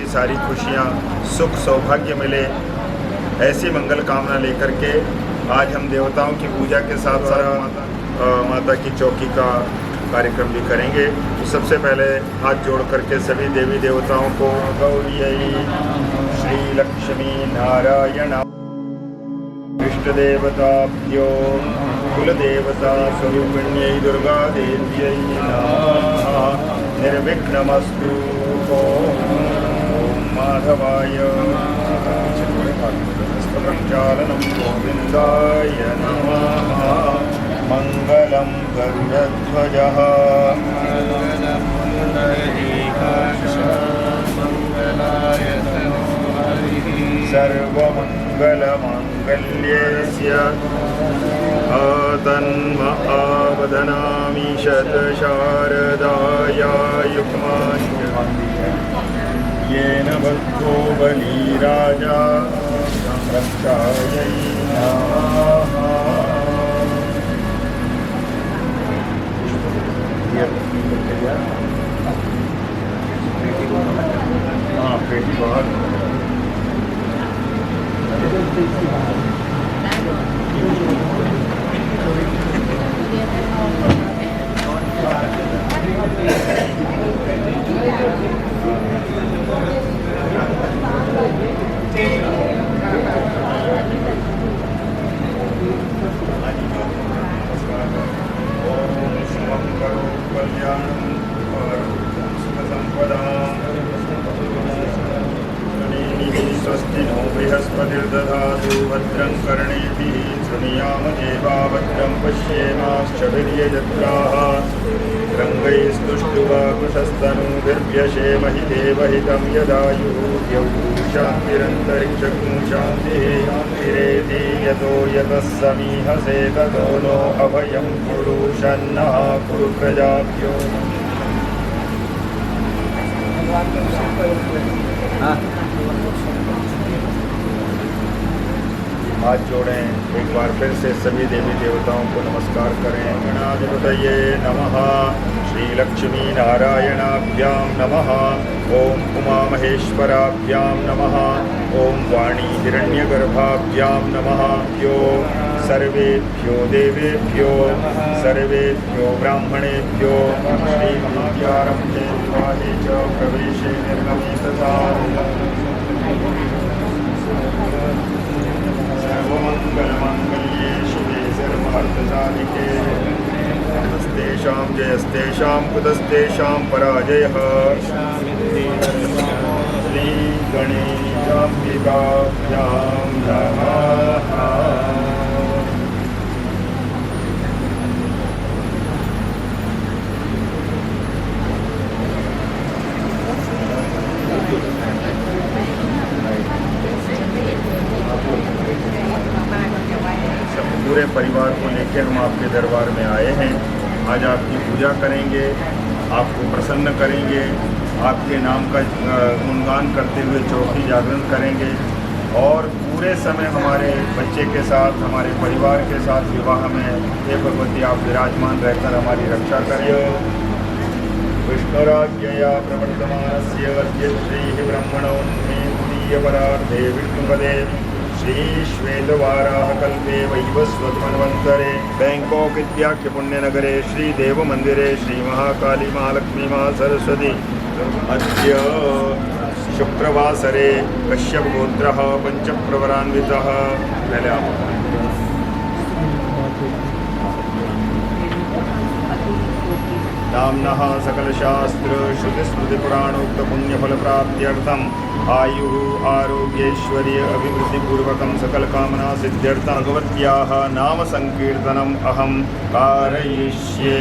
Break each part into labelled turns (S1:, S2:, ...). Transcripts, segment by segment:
S1: सारी खुशियाँ, सुख सौभाग्य मिले, ऐसी मंगल कामना लेकर के आज हम देवताओं की पूजा के साथ साथ माता की चौकी का कार्यक्रम भी करेंगे। तो सबसे पहले हाथ जोड़ करके सभी देवी देवताओं को गौरी श्री लक्ष्मी नारायण इष्ट देवताभ्यो कुलदेवता स्वरूपिण्यै दुर्गा देव्यै नमः। निर्विघ्नमस्तु। ओम माधवाय प्रक्षालनं गोविन्दाय नमः। मंगलं गरुडध्वजः सर्वमङ्गलमाङ्गल्यस्य तन्महावदनामि शतशारदायायुष्मान् येन बद्धो बलिराजा रक्षायै नमः। हाँ पेटी बाहर स्वस्ति नो बृहस्पतिर्दधातु भद्रं कर्णेभिः शृणुयाम देवा भद्रं पश्येमाश्चभिर्यजत्राः रङ्गैस्तुष्टुवाकुशस्तनूभिर्व्यशेमहि देवहितं यदायुः यौः शान्तिरन्तरिक्षं शान्तिः शान्तिरेति यतो यतः समीहसे ततो नो अभयं कुरु शन्नः कुरु प्रजाभ्यो। हाथ जोड़ें, एक बार फिर से सभी देवी देवताओं को नमस्कार करें। गणाधिपतये नमः। श्री लक्ष्मी नारायणाभ्यां नमः। ओम उमा महेश्वराभ्यां नमः। ओम वाणी हिरण्यगर्भाभ्यां नमः। यो सर्वेभ्यो देवेभ्यो सर्वेभ्यो ब्राह्मणेभ्यो श्री महाव्यारम्भे विवाहे च प्रवेशे निर्गमे तथा सर्वमङ्गलमाङ्गल्ये शिवे सर्वार्थसाधिके नमस्तेषां जयस्तेषां कुतस्तेषां पराजयः। श्रीगणेशाम्बिकाभ्यां नमः। पूरे परिवार को लेकर हम आपके दरबार में आए हैं। आज आपकी पूजा करेंगे, आपको प्रसन्न करेंगे, आपके नाम का गुणगान करते हुए चौकी जागरण करेंगे और पूरे समय हमारे बच्चे के साथ, हमारे परिवार के साथ विवाह में हे भगवती आप विराजमान रहकर हमारी रक्षा करें। विष्णुराज्ञया प्रवर्तमानस्य वद्यश्रीः ब्रह्मणोन्मेदीयपरार्धे विष्णुपदे श्री श्वेतवाराहकल्पे वैवस्वतमन्वन्तरे बैंकॉक इत्याख्य पुण्यनगरे श्री देव मंदिरे श्री महाकाली महालक्ष्मी महासरस्वती अद्य शुक्रवासरे कश्यप गोत्रः पंचप्रवरान्वितः। पहले आप नाम्नः सकलशास्त्र श्रुतिस्मृतिपुराणोक्त पुण्यफलप्राप्त्यर्थम् आयुः आरोग्यैश्वर्य अभिवृद्धिपूर्वकं सकलकामना सिद्ध्यर्थं भगवत्याः नाम संकीर्तनम् अहं कारयिष्ये।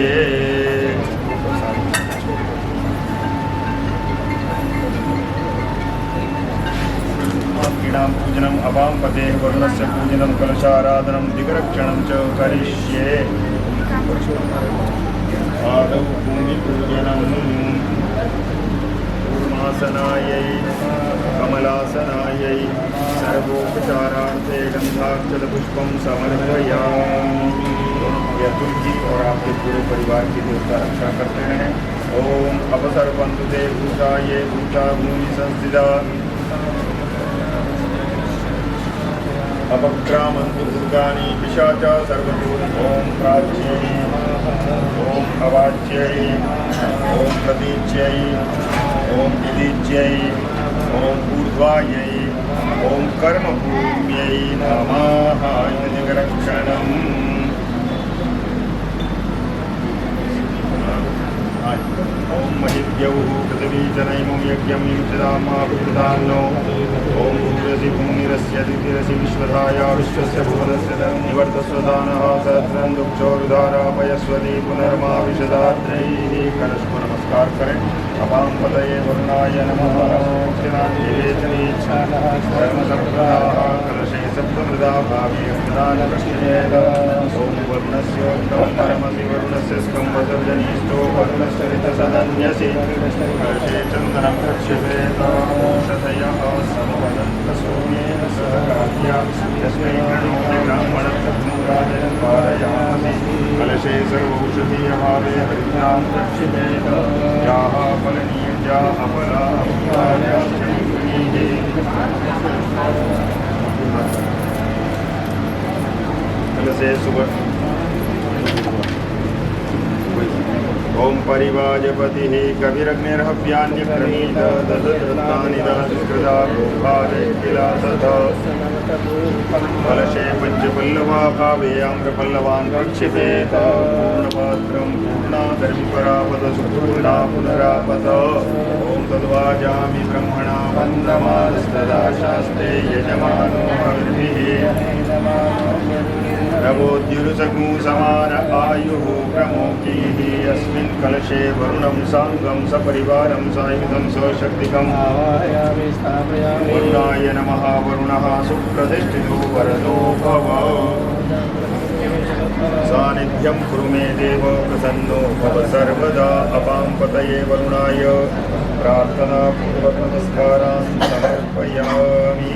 S1: कीणां पूजनम् अपां पतेः वरुणस्य पूजनं कलशाराधनं दिग्रक्षणं च करिष्ये। आदौ भूमिपूजनं कूर्मासनायै कमलासनायै सर्वोपचारार्थे गन्धाक्षतपुष्पं समर्पयामि। यह तुलसी और आपके पूरे परिवार की देवता रक्षा करते हैं। ओम अपसर्पन्तु ते भूता ये भूता भूमि संस्थिता अपक्रामन्तु दुर्गाणि पिशाचा सर्वतो। ओम प्राच्यै ओम अवाच्यै ओम प्रतीच्यै ओम विदीच्यै ओम ऊर्ध्वायै ओम कर्मभूम्यै नमः। जगरक्षणम् ओम महिद्यौ पृथिवी जनैमो यज्ञं युज्यतामाभूतान्नो। ओम भूरसि भूमिरस्य दितिरसि विश्वधाया विश्वस्य भुवनस्य निवर्तस्वदानः सहस्रं दुक्षोरुधारापयस्वती पुनर्मा विशदात्रैः। कलश को नमस्कार करें। अपां पतये वरुणाय नमः। धर्मसम्प्रदाः कलशे सप्तमृदा भावे प्रदान प्रश्नेत। ओम वरुणस्योक्तं परमसि वरुणस्य स्कम्भसर्जनीष्टो वरुणस्य ऋतसदन्यसि। कलशे चन्दनं प्रक्षिपेत। औषधयः समवदन्तसूर्येण सह कार्या यस्मै प्रणोति ब्राह्मणप्रथमराजनं पारयामि। कलशे सर्वौषधीयभावे हरिद्रां प्रक्षिपेत। याः फलनीया अफला कलशे सुबह। ओम परिवाजपतिः कविरग्निर्हव्यान्यक्रमीत ददृतानि दासुकृता गोभारेकिलासथ। कलशे पञ्चपल्लवा भावे आम्रपल्लवान् प्रक्षिपेत। पूर्णपात्रं पूर्णादर्शिपरापदसुपूर्णा पुनरापत। ओम तद्वाजामि ब्रह्मणा वन्दमानस्तदा शास्त्रे यजमानो हविर्भिः। नवोद्युरुसगु समान आयुः प्रमोकीः। अस्मिन् कलशे वरुणं साङ्गं सपरिवारं सायुधं सशक्तिकम् वरुणाय नमः। वरुणः सुप्रतिष्ठितो वरदो भव। सानिध्यं कुरु मे देव प्रसन्नो भव सर्वदा। अपां पतये वरुणाय प्रार्थनापूर्वक नमस्कारान् समर्पयामि।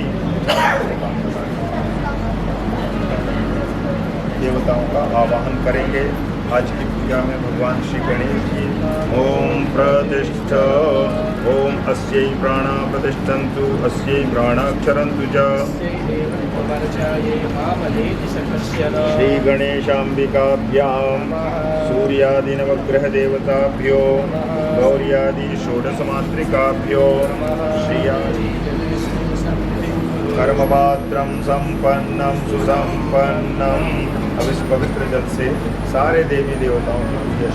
S1: देवताओं का आवाहन करेंगे। आज की पूजा में भगवान श्री गणेश जी ओम प्रतिष्ठ ओम अस्यै प्राणा प्रतिष्ठन्तु अस्यै प्राणाक्षरन्तु च। श्री गणेशाम्बिकाभ्यां सूर्यादि नवग्रह देवताभ्यो गौर्यादि षोडशमातृकाभ्यो श्रियादि कर्मपात्रं संपन्नं सुसंपन्नम्। अब इस पवित्र जल से सारे देवी देवताओं की पूजा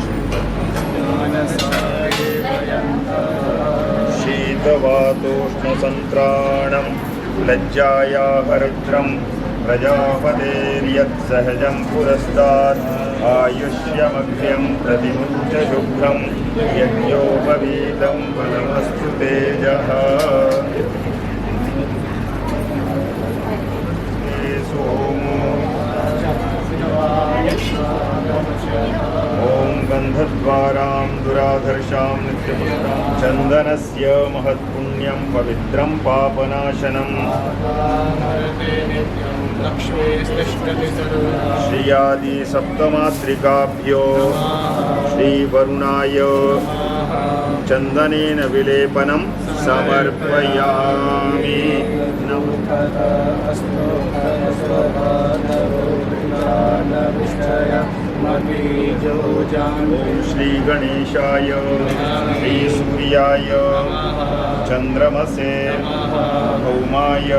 S1: शीतवातोष्ण संत्राणं लज्जाया हरिद्रं प्रजापतेर्यत् सहजं पुरस्तात्। आयुष्यमग्र्यं प्रतिमुच्य शुभ्रं यज्ञोपवीतं फलमस्तु तेजः। ओम गंधद्वारां दुराधर्षां नित्यपुष्टां चन्दनस्य महत्पुण्यं पवित्रं पापनाशनम्। श्रियादि सप्तमातृकाभ्यो श्रीवरुणाय चन्दनेन विलेपनं समर्पयामि। श्री गणेशाय श्री सूर्याय चंद्रमसे भौमाय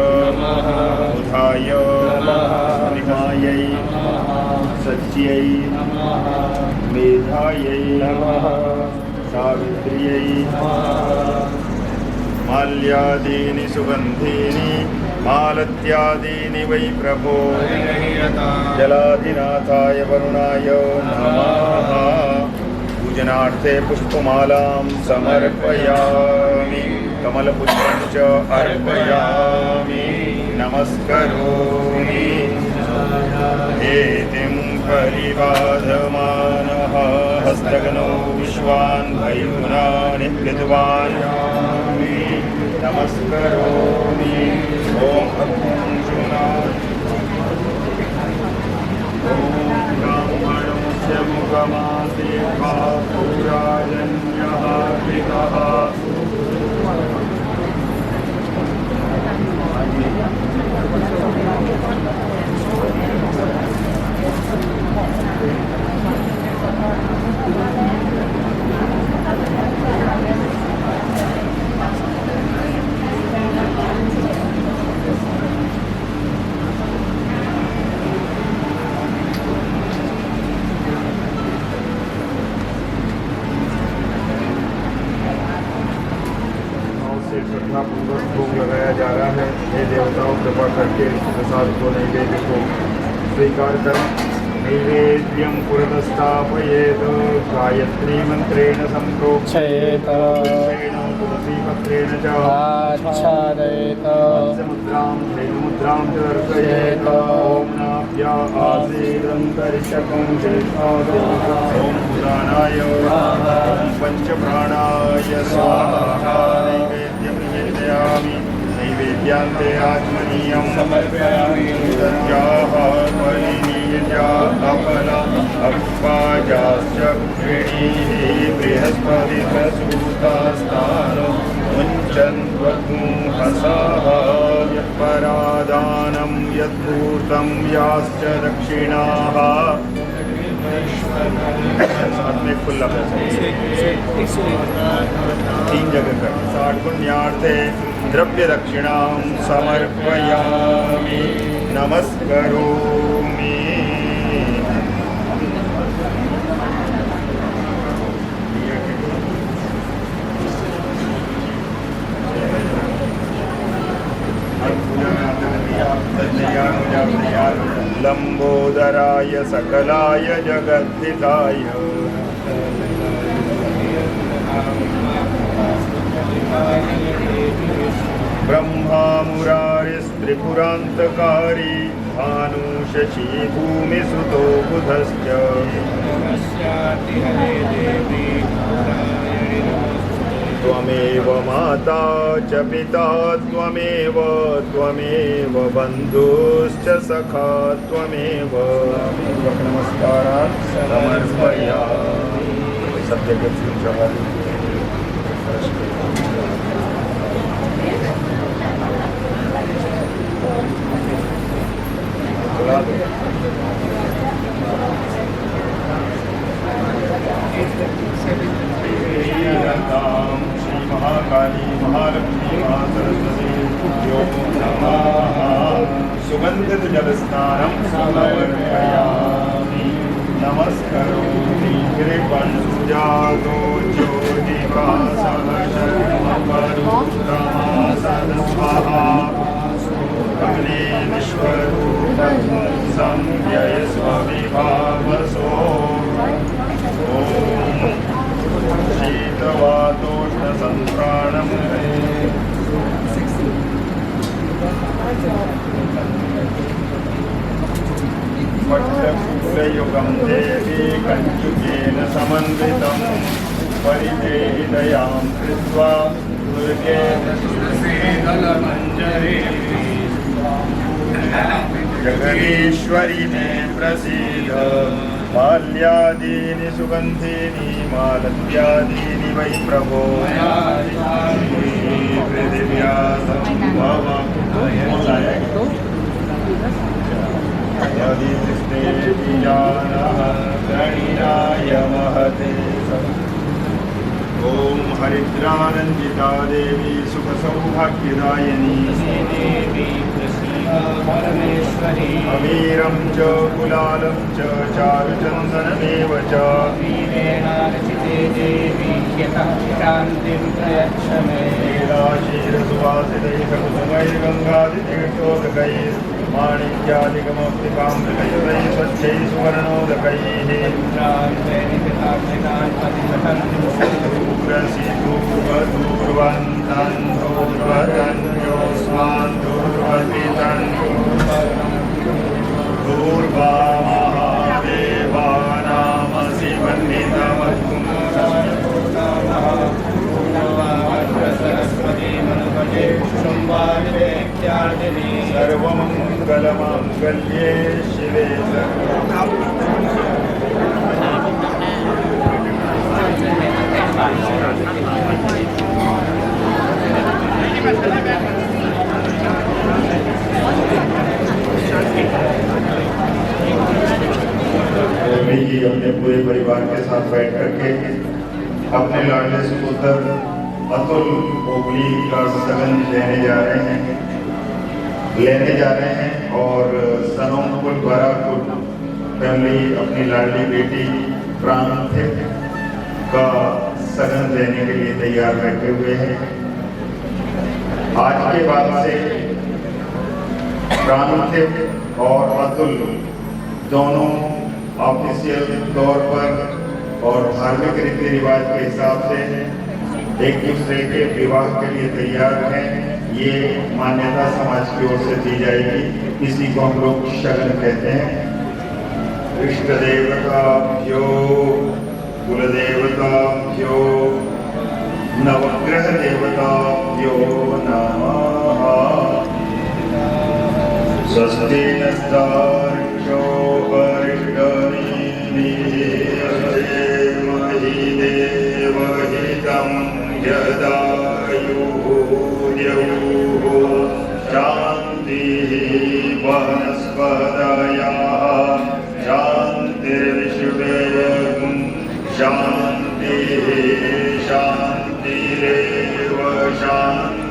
S1: बुधाय निमायै सच्यै मेधायै सावित्र्यै माल्यादीनि सुगंधीनि मालत्यादीनि वै प्रभो। जलाधिनाथाय वरुणाय नमः। पूजनार्थे पुष्पमालां समर्पयामि। कमलपुष्पं च अर्पयामि। नमस्करोमि। हेतिं परिवाधमानः हस्तगनो विश्वान् वैगुणानि कृतवान्। नमस्करोमि। ओम ब्राह्मणस्य योगमासीत्वा पुराजन्यः कृतः श्रद्धापूर्वक भोग लगाया जा रहा है। हे देवताओं कृपा करके इस प्रसाद को नैवेद्य को स्वीकार कर। नैवेद्यं पुरतस्थापयेत् गायत्री मंत्रेण संप्रोक्षेत तुलसीपत्रेण च
S2: आच्छादयेत्
S1: मुद्रां मुद्रां च दर्शयेत्। ॐ नाभ्या आसीदन्तरिक्षकं चेष्टादो ॐ उदानाय पञ्चप्राणाय स्वाहा। नैवेद्यं निवेदयामि नैवेद्यान्ते आत्मनीयं समर्पयामि। दद्याः परिनीया अपला अप्पाजाश्च कृणीः बृहस्पतिप्रसूतास्तानो मुञ्चन्त्वग्मुहसाः। यत्परादानं यद्भूतं याश्च दक्षिणाः। साथ में खुला तीन जगह कर 60 पुण्यार्थे द्रव्य दक्षिणां समर्पयामि नमस्करोमि। लंबोदराय सकलाय जगद्धिताय ब्रह्मा मुरारिस्त्रिपुरान्तकारी भानु शशि भूमिसुतो बुधश्च त्वमेव माता च पिता त्वमेव त्वमेव बन्धुश्च सखा त्वमेव। नमस्कारान् समर्पयामि। सत्यके महाकाली महालक्ष्मी महासरस्वती यो नमः। सुगंधित जलस्नानं समर्पयामि नमस्करोमि। कृपणुजातो ज्योतिवासः शर्मपरुत्तमासदस्वाहा। अग्ने विश्वरूपं संज्ञयस्व विभावसो। ॐ शीतवातोष्णसन्त्राणं पट्टकुलयुगं देवी कञ्चुकेन समन्वितं परिदेहिदयां कृत्वा दुर्गेण तुलसीदलमञ्जरी। जगदीश्वरी मे प्रसीद। माल्यादीनि सुगन्धीनि मालत्यादीनि वै प्रभो पृथिव्या सम्भवं यदि कृष्णेति जानः प्रणीयाय महते। ॐ हरिद्रारञ्जिता देवी सुखसौभाग्यदायिनी अमीरं च कुलालं च चारुचन्दनमेव च लीलाशीरसुवासितैः कुसुमैर्गङ्गादितीर्थोदकैः माणिक्यादिकमौक्तिकामृतयुतैः स्वच्छैः सुवर्णोदकैः दूरवन्तन् दूर्वतन्योऽस्मान् दूर्वतितन् दूर्वामहादेवानामसि वन्दितमत्कुं सर्वमङ्गलमाङ्गल्ये शिवे पूरे परिवार के साथ बैठ करके अपने लाडले सुपुत्र अतुल ओबली का सगन लेने जा रहे हैं और सनोमपुर द्वारापुर फैमिली अपनी लाडली बेटी प्रांतिक का सगन देने के लिए तैयार बैठे हुए हैं। आज के बाद से प्रांतिक और अतुल दोनों ऑफिशियल तौर पर और धार्मिक रीति रिवाज के हिसाब से एक दूसरे के विवाह के लिए तैयार हैं। ये मान्यता समाज की ओर से दी जाएगी। इसी को हम लोग शगन कहते हैं। इष्ट देवताभ्यो कुलदेवताभ्यो नवग्रह देवताभ्यो नमः। स्वस्ति नस्तार्क्ष्यो अरिष्टनेमिः देवहितं यदायुः शान्तिः वनस्पतयः शान्तिर्विश्वे शान्तिः शान्तिरेव शान्तिरुषन्नः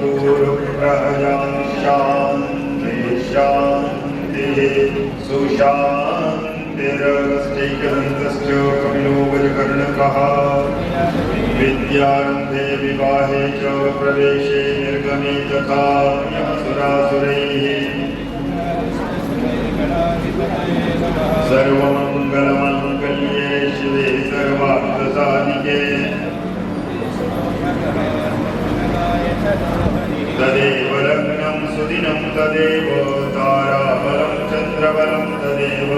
S1: गुरुप्रजा शान्तिः शान्तिः सुशान्तिरस्त्यैकदन्तश्च कपिलो गजकर्णकः। विद्यारम्भे विवाहे च प्रवेशे निर्गमे तथा सुरासुरैः सर्वमङ्गलमाङ्गल्ये शिवे सर्वार्थसाधिके तदेव लग्नं सुदिनं तदेव ताराबलं चन्द्रबलं तदेव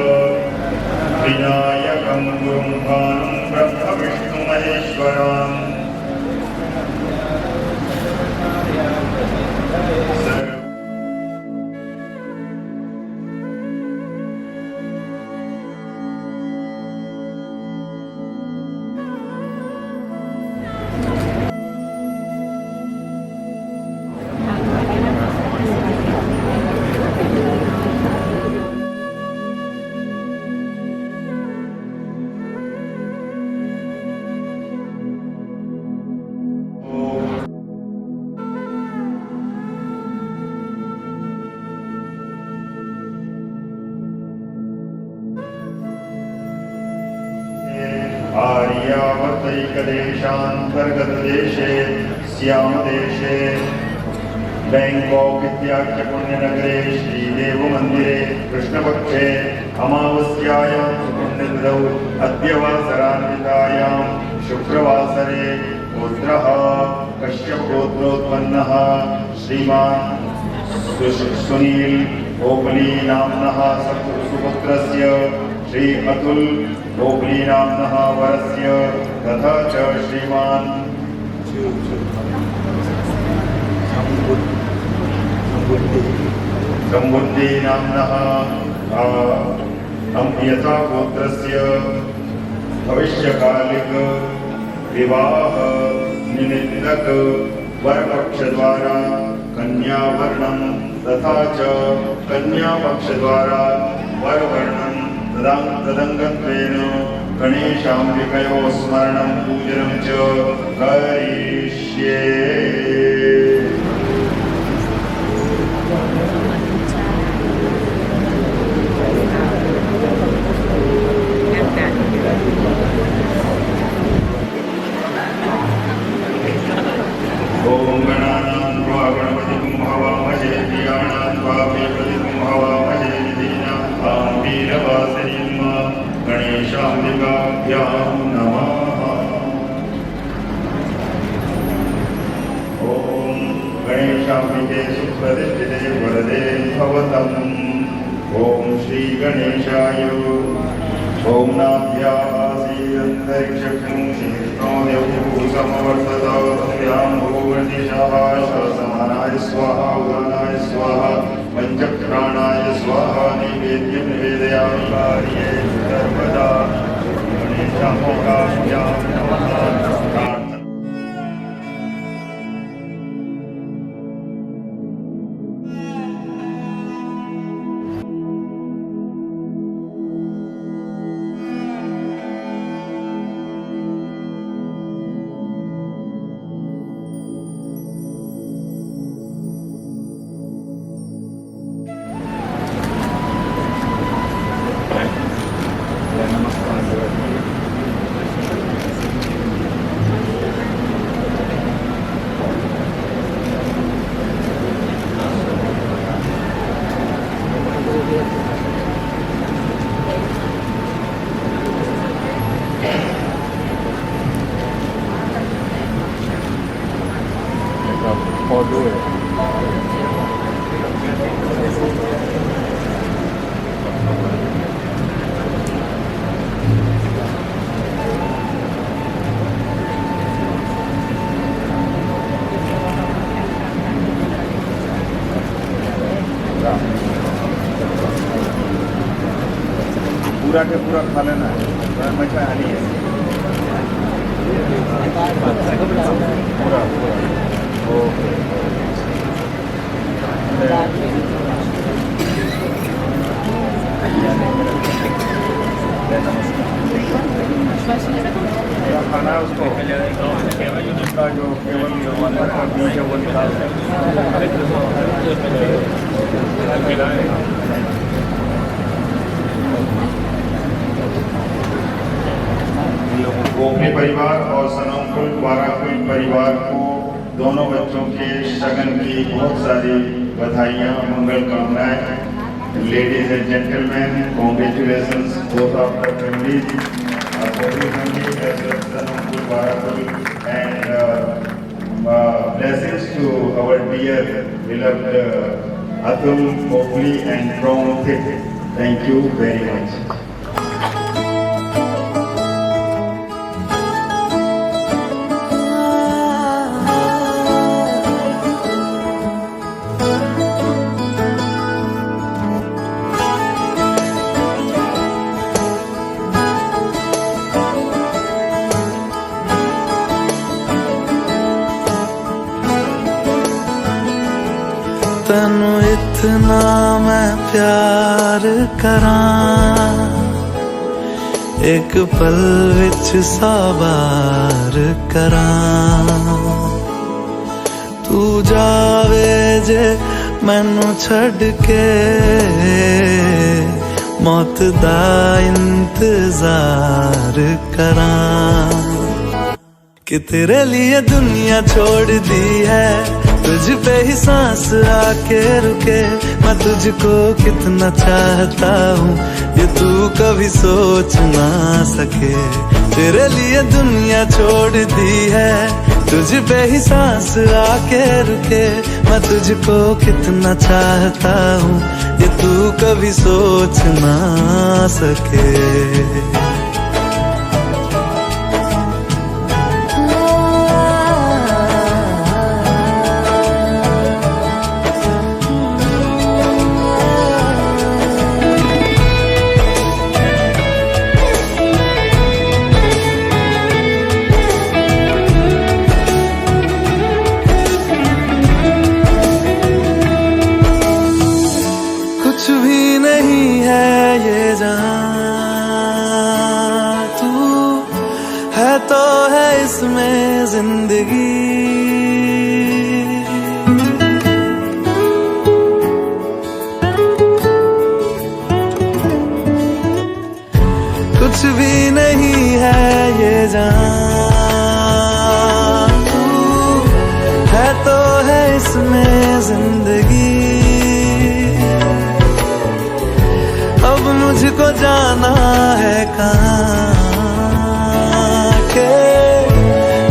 S1: विनायकं गुरुं भानुं ब्रह्म विष्णु महेश्वरम्। आर्यावर्तैकदेशान्तर्गतदेशे श्यामदेशे बैंकॉक इत्याख्य पुण्यनगरे श्रीदेवमन्दिरे कृष्णपक्षे अमावस्यायां पुण्यतिथौ अद्य वासरान्वितायां शुक्रवासरे पुत्रः कश्यपगोत्रोत्पन्नः श्रीमान् सुनील ओबली नाम्नः सुपुत्रस्य श्री अतुल ओबली नाम्नः वरस्य तथा च श्रीमान् सम्बुद्धि नाम्नः यथा गोत्रस्य भविष्यकालिक विवाह निमित्तक वरपक्ष द्वारा कन्यावर्णं तथा च कन्यापक्षद्वारा वरवर्णं तदंगत्वेन गणेशाम्बिकयोः स्मरणं पूजनं च करिष्ये। ओम गणानां त्वा गणपतिं हवामहे धियानां त्वा गणपतिं हवामहे दीनां वीरवासिनीं गणेशाम्बिकाभ्यां नमः। ओम गणेशाम्बिके सुप्रतिष्ठिते वरदे भवतम्। ओम श्री गणेशाय ओम नाभ्यासीरन्तरिक्षं शीर्ष्णो देवो समवर्तताभ्यां भूवर्तिषः समानाय स्वाहा उदानाय स्वाहा पंचप्राणाय स्वाहा नैवेद्यं निवेदयामि कार्ये सर्वदा गणेशाम्बिकाभ्यां नमः। or do it. पूरा के पूरा खा लेना है, मैं क्या हानि है पूरा ओके। खाना है उसको उसका जो केवल अंदर का बीज है वो निकाल गोपी परिवार और सनमकुल वाराकुल परिवार को दोनों बच्चों के शगन की बहुत सारी बधाइयाँ मंगल कामनाएं। Ladies and gentleman, congratulations both of the families, सनमकुल वाराकुल, and blessings to our dear beloved Atul, Mowgli and Pramod. Thank you very much.
S3: तैनू इतना मैं प्यार करां, एक पल विच साबार करां। तू जावे जे मैनू छड़ के, मौत दा इंतजार करां। कि तेरे लिए दुनिया छोड़ दी है, तुझ पे ही सांस आके रुके। मैं तुझको कितना चाहता हूँ ये तू कभी सोच ना सके। तेरे लिए दुनिया छोड़ दी है, तुझ पे ही सांस आके रुके। मैं तुझको कितना चाहता हूँ ये तू कभी सोच ना सके। कुछ भी नहीं है ये जहां, तू है तो है इसमें जिंदगी। कुछ भी नहीं है ये जहां, तू है तो है इसमें जिंदगी। अब मुझको जाना है कहाँ के,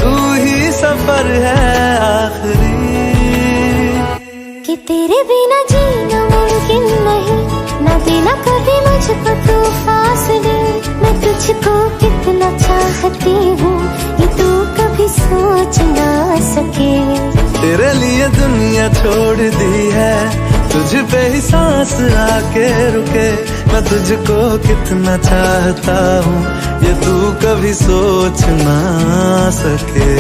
S3: तू ही सफर है आखिरी।
S4: कि तेरे बिना जीना मुमकिन नहीं, ना देना कभी मुझको तू फासले। मैं तुझको कितना चाहती हूँ ये तू कभी सोच ना सके।
S3: तेरे लिए दुनिया छोड़ दी है, तुझ पे ही सांस आके रुके। मैं तुझको कितना चाहता हूँ ये तू कभी सोच ना सके।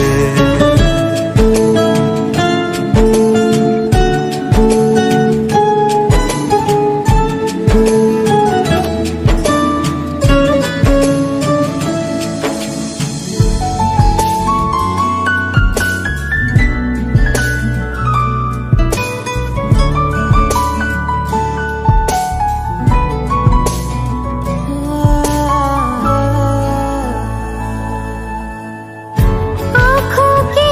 S4: आँखों की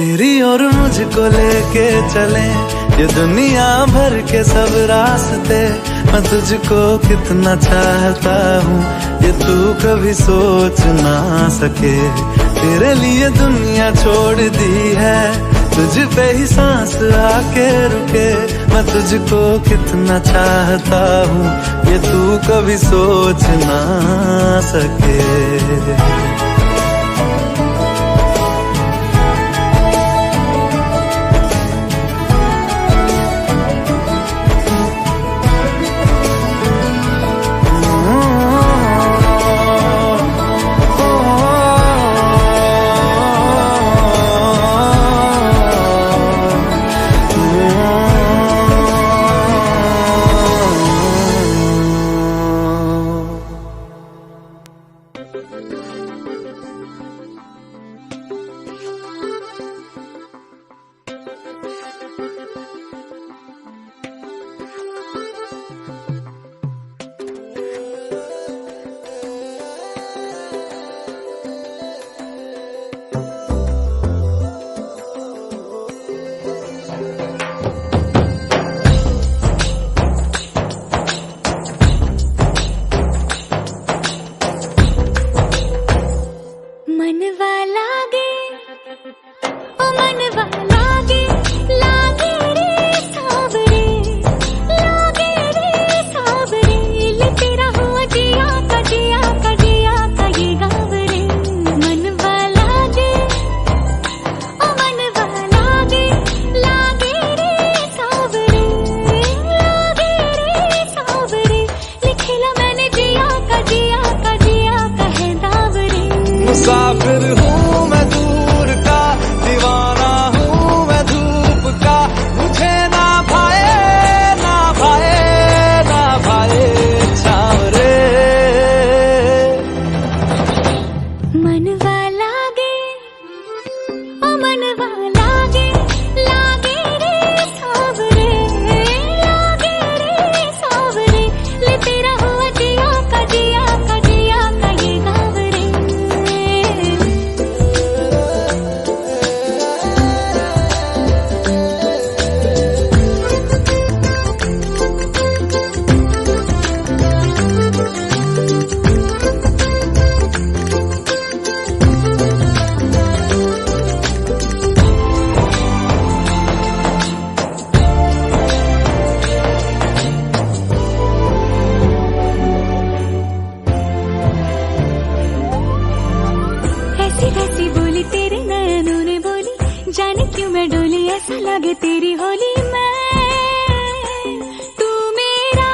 S3: तेरी और मुझको लेके चले ये दुनिया भर के सब रास्ते। मैं तुझको कितना चाहता हूँ ये तू कभी सोच ना सके। तेरे लिए दुनिया छोड़ दी है, तुझ पे ही सांस आके रुके। मैं तुझको कितना चाहता हूँ ये तू कभी सोच ना सके। मुसाफिर हूँ मैं दूर का, दीवाना हूँ मैं धूप का। मुझे ना भाए ना भाए ना भाए छावरे।
S4: मनवा लागे ओ मनवा लागे, लागे रे सावरे, लागे रे सावरे। ले तेरा हुआ जिया का जिया का जिया का ये गाँव रे। ऐसी बोली तेरे नैनों ने बोली, जाने क्यों मैं डोली। ऐसा लगे तेरी होली मैं तू मेरा।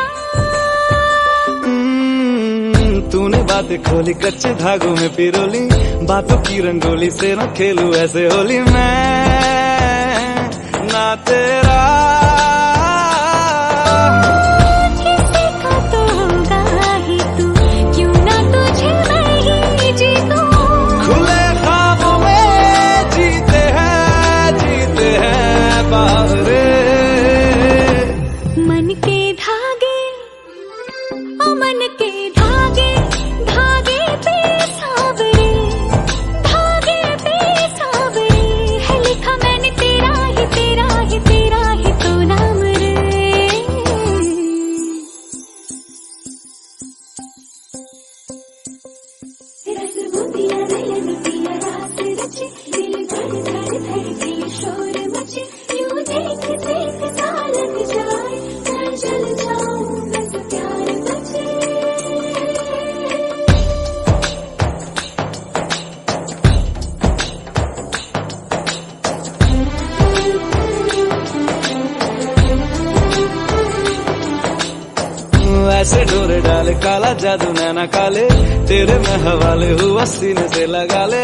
S3: तूने बातें खोली कच्चे धागों में पिरोली। बातों की रंगोली से न खेलूं ऐसे होली मैं ना तेरा।
S4: मन के धागे धागे पे सावरे, धागे पे सावरे। है लिखा मैंने तेरा ही तेरा ही तेरा ही तो नाम रे। रस बूंदिया नयन पिया रात रचे, दिल धड़ धड़ धड़के शोर मचे। यूं देख देख सा लग जाए, मैं जल जाऊं बस प्यार बचे।
S3: ऐसे डोरे डाले काला जादू नैना काले, तेरे में हवाले हुआ सीने से लगा ले।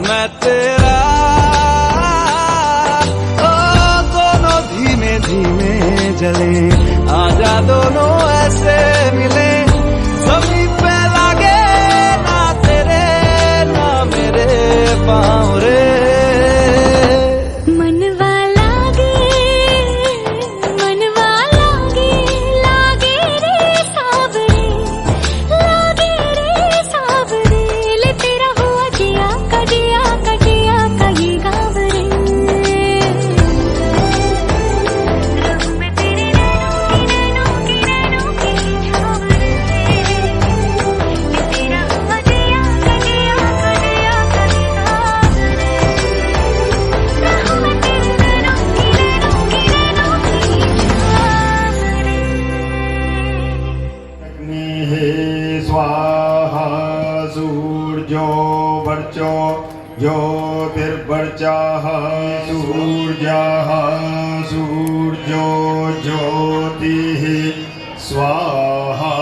S3: मैं तेरा ओ दोनों धीमे धीमे जले। आजा दोनों ऐसे मिले, जमीन पे लागे ना तेरे ना मेरे पाँव रे।
S4: तेरा हुआ जिया का जिया का जिया
S1: तेर्वर्चाः सूर्याः सूर्यो ज्योतिः स्वाहा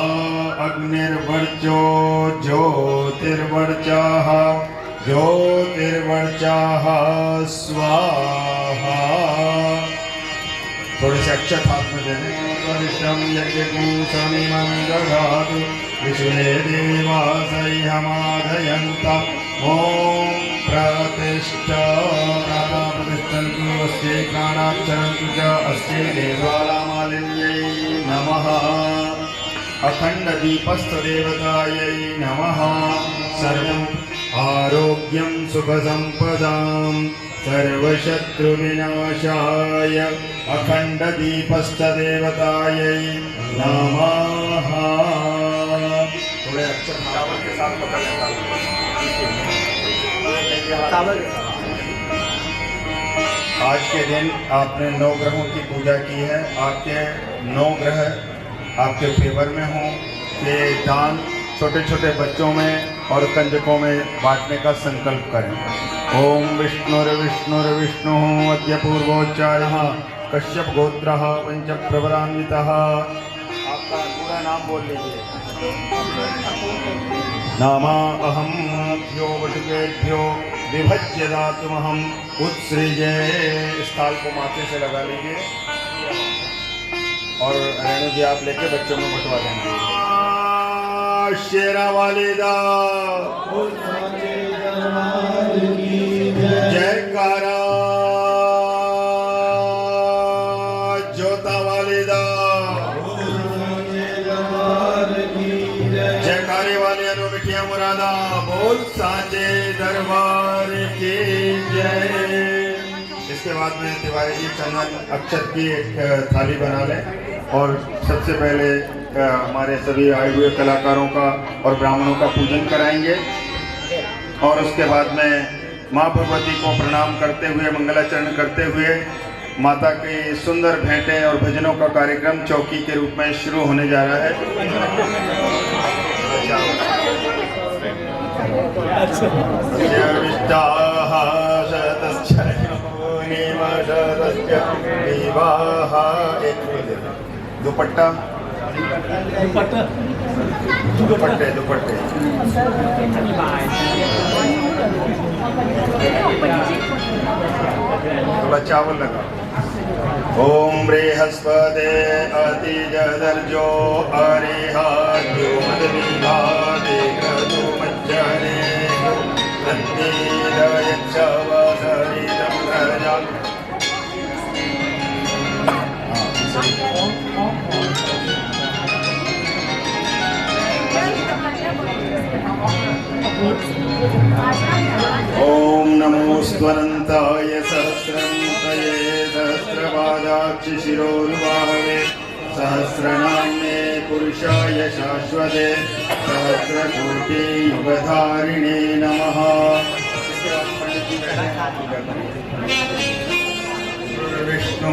S1: अग्निर्वर्चो ज्योतिर्वर्चाः ज्योतिर्वर्चाः स्वाहा। थोड़े से अक्षत हाथ में दे दें। परिश्रम यज्ञकूसमिमं दधातु विश्वे देवा सह्यमाधयन्तम् ॐ प्रतिष्ठा प्रतिष्ठन्तु अस्यै प्राणाच्चरन्तु च अस्यै देवालामालिन्यै नमः। अखण्डदीपस्थदेवतायै नमः। सर्वम् आरोग्यं सुखसम्पदां सर्वशत्रुविनाशाय अखण्डदीपस्थदेवतायै नमः। थोड़े अक्षर चावल के साथ पकड़ लेता हूँ। आज के दिन आपने 9 ग्रहों की पूजा की है। आपके 9 ग्रह आपके फेवर में हों। ये दान छोटे छोटे बच्चों में और कंजकों में बांटने का संकल्प करें। ओम विष्णुर्विष्णु अद्य पूर्वोच्चारः कश्यप गोत्रः पंच प्रवरान्वितः। आपका पूरा नाम बोल लीजिए। नामा अहम भ्यो वटुकेभ्यो विभज्य दातुमहम उत्सृजे। इस ताल को माथे से लगा लीजिए और रेणु जी आप लेके बच्चों में बंटवा देंगे। शेरा वालिदा जयकारा जोता वालिदा जयकारे वाले अनु मिठिया मुरादा बोल साचे दरबार की जय। इसके बाद में तिवारी जी चंदन अक्षत की एक थाली बना लें और सबसे पहले हमारे सभी आए हुए कलाकारों का और ब्राह्मणों का पूजन कराएंगे और उसके बाद में माँ भगवती को प्रणाम करते हुए मंगलाचरण करते हुए माता की सुंदर भेंटें और भजनों का कार्यक्रम चौकी के रूप में शुरू होने जा रहा है। दुपट्टा दुपट्टे दुपट्टे थोड़ा चावल लगा। ओम बृहस्पते अतिजदर्जो अरिहाद्यो मदविभादे क्रतु मज्जने तन्नीलयच्छवसरितं प्रजा। ओम नमो स्वरन्ताय सहस्रन्तये सहस्रपादाक्षि शिरोर्बाहवे सहस्रनाम्ने पुरुषाय शाश्वते सहस्रकोटि युगधारिणे नमः। विष्णु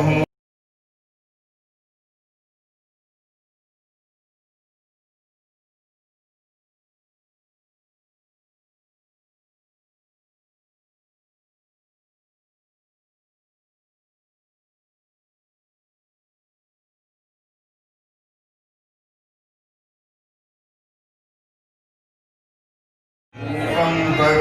S1: भग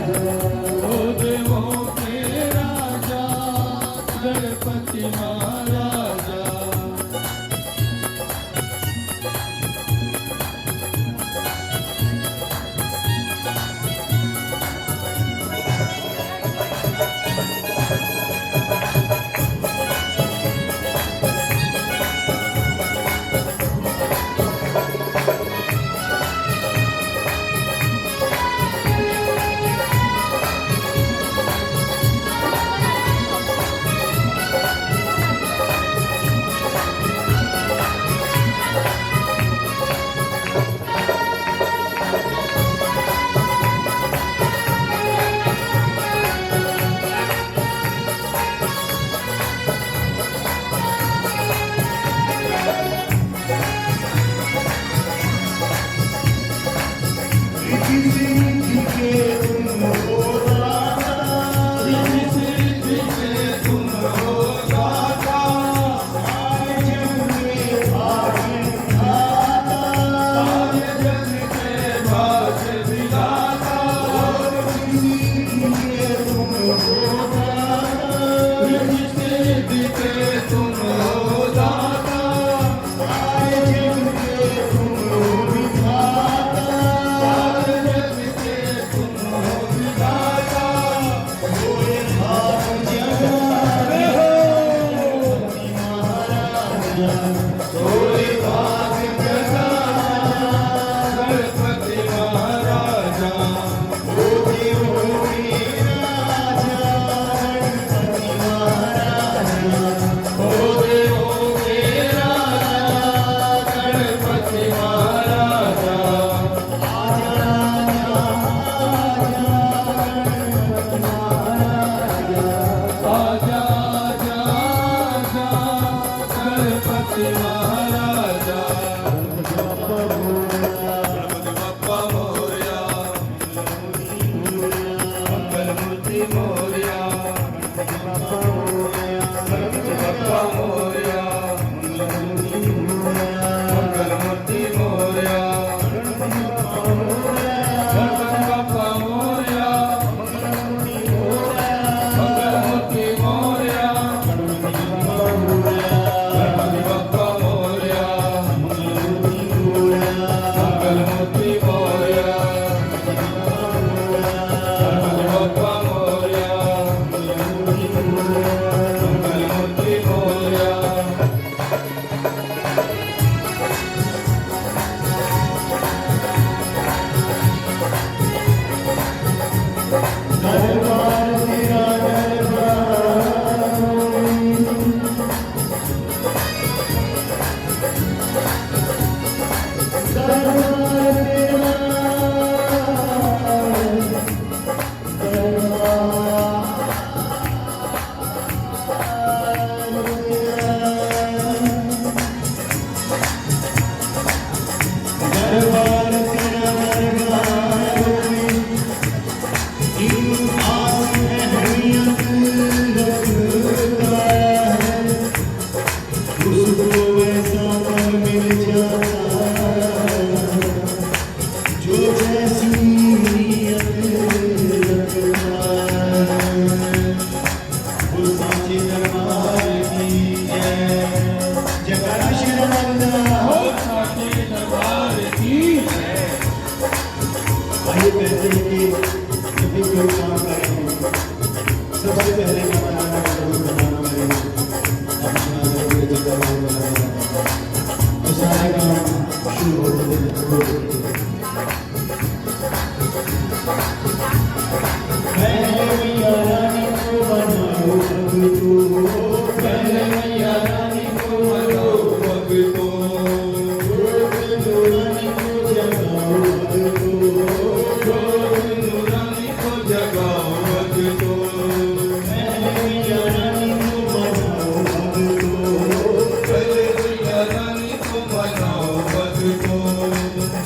S2: ओ देवों के राजा गणपति महाराजा।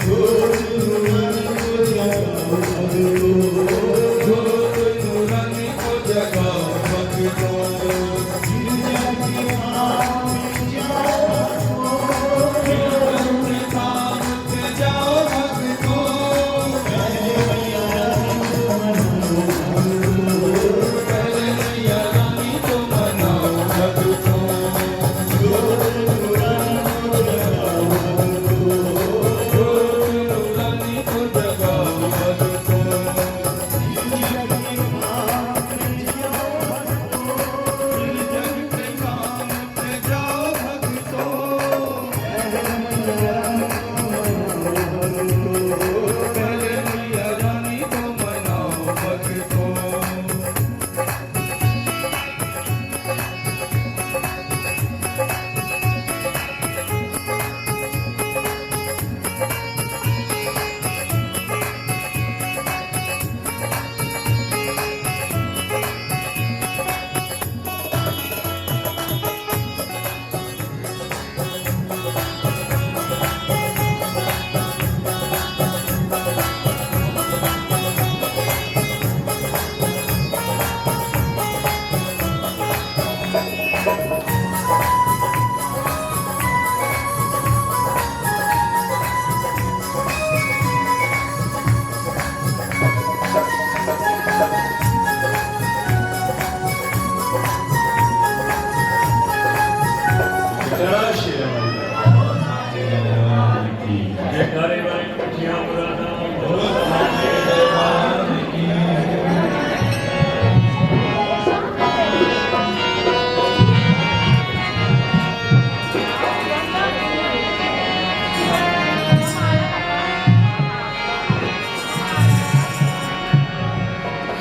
S5: Oh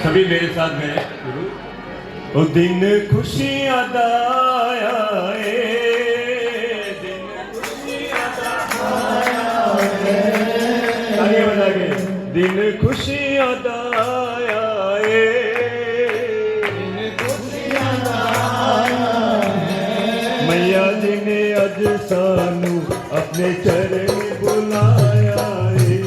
S2: सभी मेरे साथ में ओ दिन खुशियां दा आए, दिन खुशियां दा आए, आगे बजा के दिन खुशियां दा आए, दिन खुशियां दा आए, मैया जी ने अज सानू अपने चरण बुलाया है।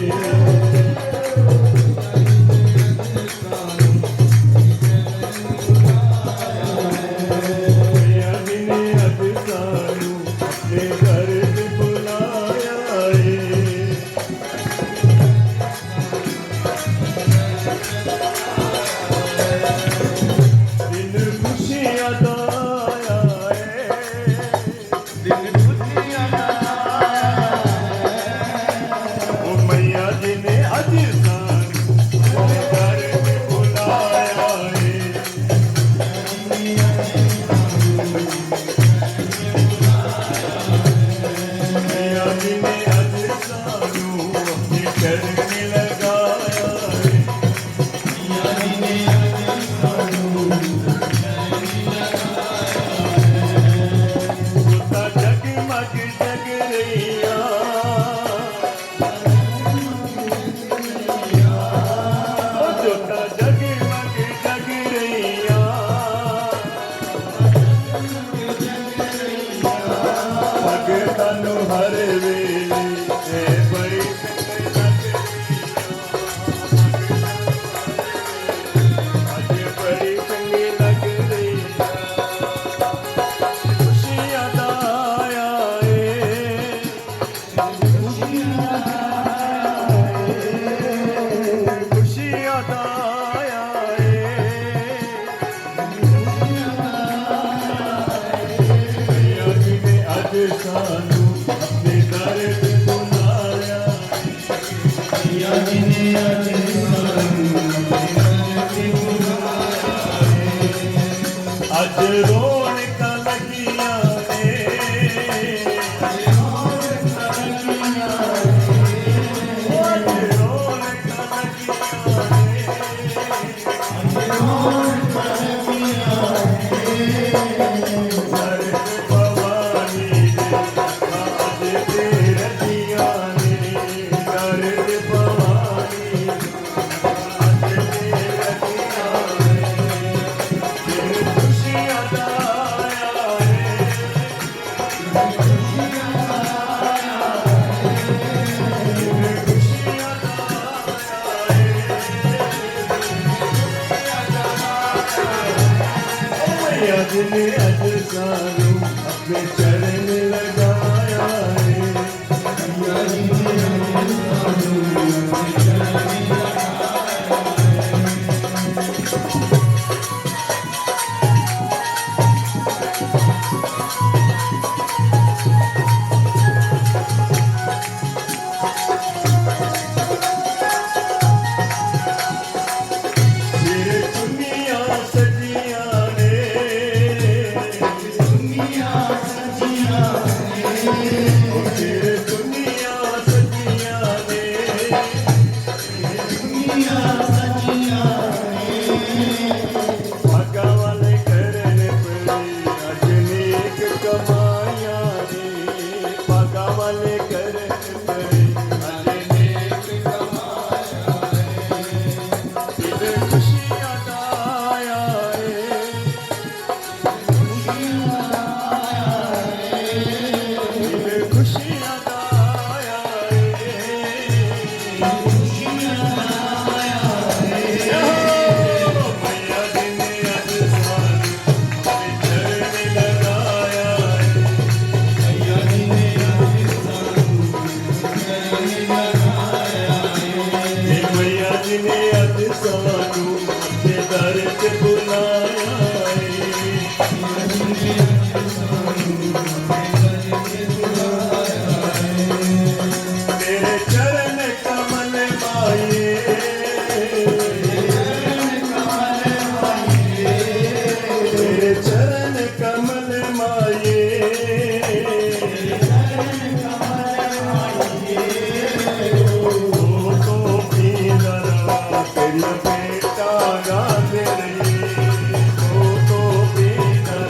S5: अपने चरण लगाया
S2: भागा वाले करने पड़ी अजनेक कमाया रे, भागा वाले करने पड़ी अजनेक कमाया रे, दिल खुशियाँ दाया रे, दिल खुशियाँ दाया रे, मैया दिन अज सानू अपने चरण लगाया रे, मैया दिन अज सानू मैया जी ने अज सानू अपने दर ते बुलाया रे, तेरे चरण कमल माये, तेरे चरण कमल माये, तो पीनरा तेरी बेटा गाद रही, तो पीनरा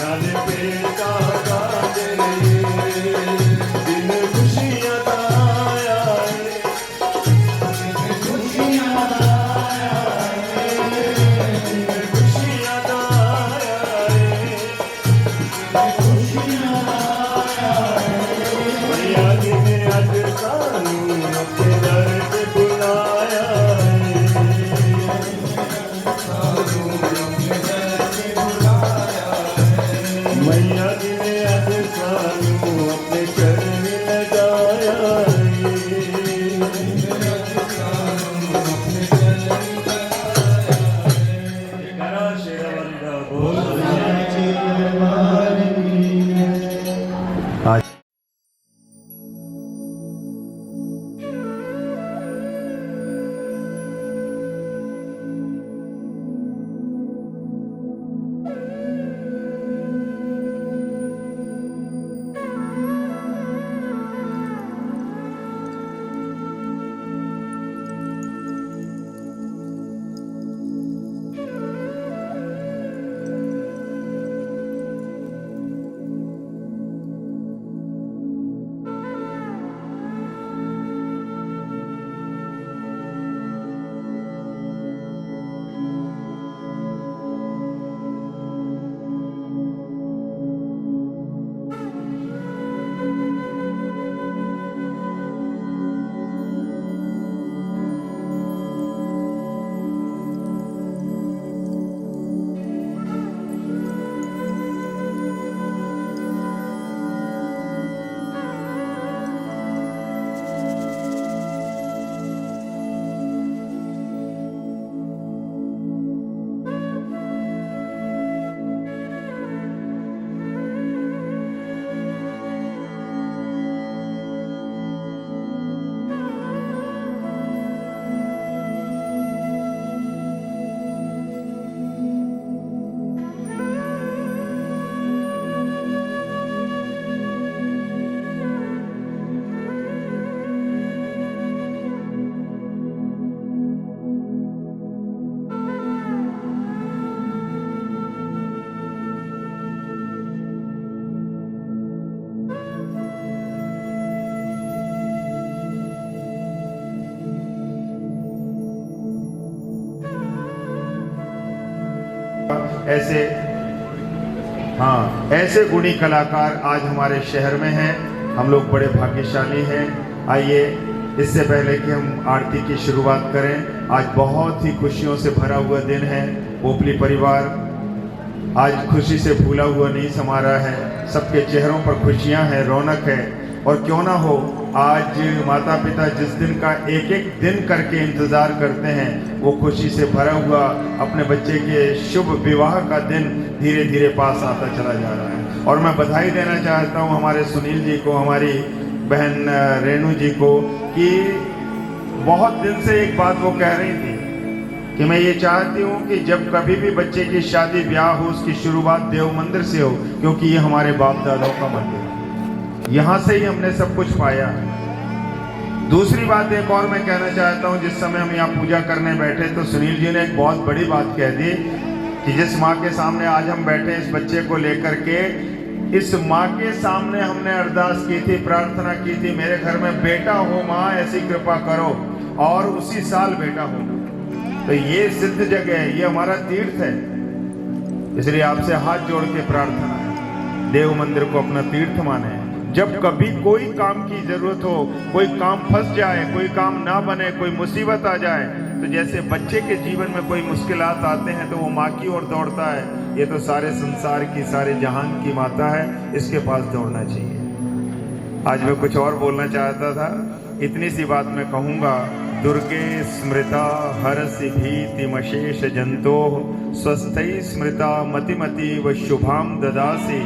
S2: गाल बेटा गाद रही, दिन खुशियाँ दाया रे, खुशियाँ दाया रे, खुशियाँ दाया रे, खुशियाँ दाया रे, मैया जी ने अज सानू अपने दर ते बुलाया रे, मैया जी ने अज सानू अपने चरण लगाया रे, जयकारा शेरावाली दा बोल।
S1: ऐसे ऐसे गुणी कलाकार आज हमारे शहर में हैं। हम लोग बड़े भाग्यशाली हैं। आइए, इससे पहले कि हम आरती की शुरुआत करें, आज बहुत ही खुशियों से भरा हुआ दिन है। पोपली परिवार आज खुशी से भूला हुआ नहीं समा रहा है। सबके चेहरों पर खुशियां हैं, रौनक है। और क्यों ना हो, आज माता पिता जिस दिन का एक एक दिन करके इंतज़ार करते हैं, वो खुशी से भरा हुआ अपने बच्चे के शुभ विवाह का दिन धीरे धीरे पास आता चला जा रहा है। और मैं बधाई देना चाहता हूँ हमारे सुनील जी को, हमारी बहन रेणु जी को, कि बहुत दिन से एक बात वो कह रही थी कि मैं ये चाहती हूँ कि जब कभी भी बच्चे की शादी ब्याह हो, उसकी शुरुआत देव मंदिर से हो, क्योंकि ये हमारे बाप दादाओं का मंदिर है। यहाँ से ही हमने सब कुछ पाया। दूसरी बात एक और मैं कहना चाहता हूँ, जिस समय हम यहाँ पूजा करने बैठे तो सुनील जी ने एक बहुत बड़ी बात कह दी कि जिस माँ के सामने आज हम बैठे इस बच्चे को लेकर के, इस माँ के सामने हमने अरदास की थी, प्रार्थना की थी, मेरे घर में बेटा हो माँ, ऐसी कृपा करो, और उसी साल बेटा हो। तो ये सिद्ध जगह है, ये हमारा तीर्थ है, इसलिए आपसे हाथ जोड़ के प्रार्थना है, देव मंदिर को अपना तीर्थ माने। जब कभी कोई काम की जरूरत हो, कोई काम फंस जाए, कोई काम ना बने, कोई मुसीबत आ जाए, तो जैसे बच्चे के जीवन में कोई मुश्किलात आते हैं तो वो माँ की ओर दौड़ता है, ये तो सारे संसार की, सारे जहान की माता है, इसके पास दौड़ना चाहिए। आज मैं कुछ और बोलना चाहता था, इतनी सी बात मैं कहूँगा। दुर्गे स्मृता हरसि भीतिमशेष जंतो स्वस्थै स्मृता मतिमति व शुभाम ददासि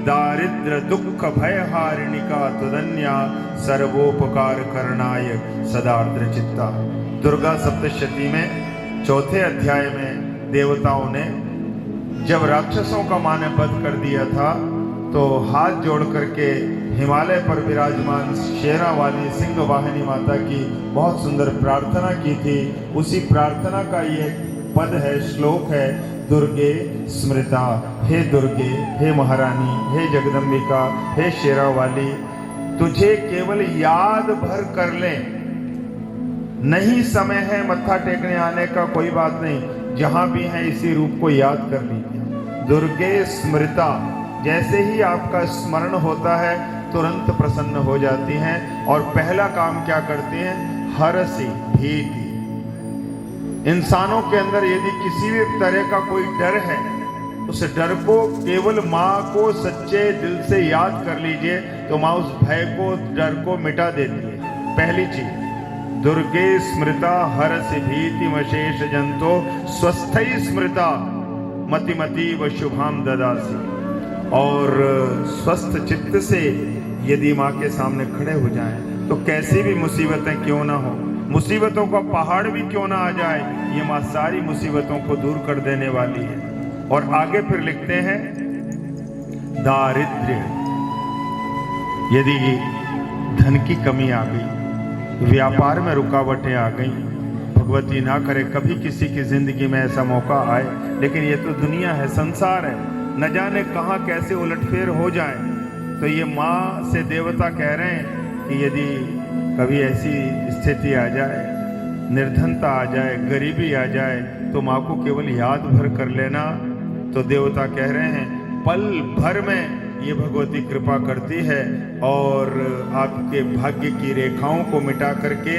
S1: दारिद्र दुख भय हारिणिका तुदन्या सर्वोपकार करणाय सदार्द्र चित्ता। दुर्गा सप्तशती में चौथे अध्याय में देवताओं ने जब राक्षसों का माँ ने वध कर दिया था तो हाथ जोड़ करके हिमालय पर विराजमान शेरा वाली सिंह वाहिनी माता की बहुत सुंदर प्रार्थना की थी। उसी प्रार्थना का ये पद है, श्लोक है, दुर्गे स्मृता, हे दुर्गे, हे महारानी, हे जगदम्बिका, हे शेरा वाली, तुझे केवल याद भर कर लें, नहीं समय है मत्था टेकने आने का, कोई बात नहीं, जहां भी है इसी रूप को याद कर लीजिए। दुर्गे स्मृता, जैसे ही आपका स्मरण होता है तुरंत प्रसन्न हो जाती हैं, और पहला काम क्या करती हैं, हरसि भीति। इंसानों के अंदर यदि किसी भी तरह का कोई डर है, उस डर को केवल माँ को सच्चे दिल से याद कर लीजिए तो माँ उस भय को, डर को मिटा देती है। पहली चीज, दुर्गे स्मृता हरसि भीतिमशेष जंतो स्वस्थै स्मृता मतिमति व शुभाम ददासि। और स्वस्थ चित्त से यदि माँ के सामने खड़े हो जाएं तो कैसी भी मुसीबतें क्यों ना हो, मुसीबतों का पहाड़ भी क्यों ना आ जाए, ये माँ सारी मुसीबतों को दूर कर देने वाली है। और आगे फिर लिखते हैं, दारिद्र्य, यदि धन की कमी आ गई, व्यापार में रुकावटें आ गई, भगवती ना करे कभी किसी की जिंदगी में ऐसा मौका आए, लेकिन ये तो दुनिया है, संसार है, न जाने कहाँ कैसे उलटफेर हो जाए, तो ये माँ से देवता कह रहे हैं कि यदि कभी ऐसी स्थिति आ जाए, निर्धनता आ जाए, गरीबी आ जाए, तो माँ को केवल याद भर कर लेना। तो देवता कह रहे हैं पल भर में ये भगवती कृपा करती है और आपके भाग्य की रेखाओं को मिटा करके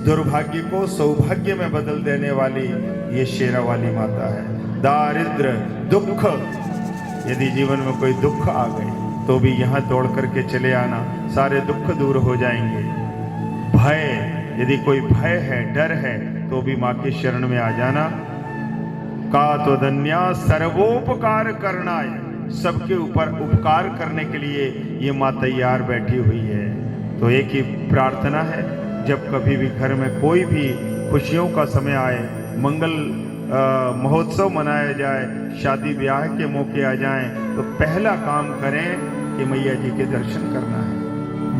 S1: दुर्भाग्य को सौभाग्य में बदल देने वाली ये शेरा वाली माता है। दारिद्र दुख, यदि जीवन में कोई दुख आ गए तो भी यहाँ दौड़ करके चले आना, सारे दुख दूर हो जाएंगे। भय, यदि कोई भय है, डर है, तो भी माँ की शरण में आ जाना। का तो धन्या सर्वोपकार करना है, सबके ऊपर उपकार करने के लिए ये माँ तैयार बैठी हुई है। तो एक ही प्रार्थना है, जब कभी भी घर में कोई भी खुशियों का समय आए, मंगल महोत्सव मनाया जाए, शादी ब्याह के मौके आ जाएं, तो पहला काम करें कि मैया जी के दर्शन करना है,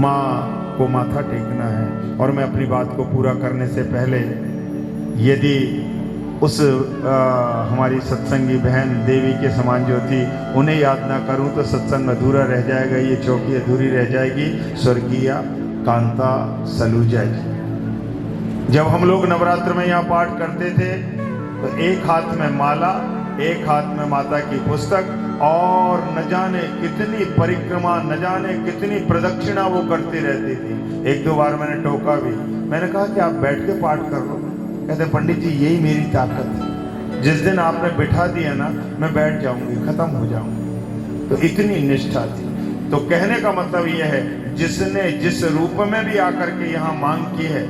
S1: माँ को माथा टेकना है। और मैं अपनी बात को पूरा करने से पहले यदि उस हमारी सत्संगी बहन देवी के समान जो थी उन्हें याद ना करूं तो सत्संग अधूरा रह जाएगा, ये चौकी अधूरी रह जाएगी। स्वर्गीय कांता सलूजा जी, जब हम लोग नवरात्र में यहाँ पाठ करते थे तो एक हाथ में माला, एक हाथ में माता की पुस्तक, और न जाने कितनी परिक्रमा, न जाने कितनी प्रदक्षिणा वो करती रहती थी। एक दो बार मैंने टोका भी, मैंने कहा कि आप बैठ के पाठ कर लो। कहते पंडित जी यही मेरी ताकत है, जिस दिन आपने बिठा दिया ना मैं बैठ जाऊंगी, खत्म हो जाऊंगी। तो इतनी निष्ठा थी। तो कहने का मतलब यह है, जिसने जिस रूप में भी आकर के यहाँ मांग की है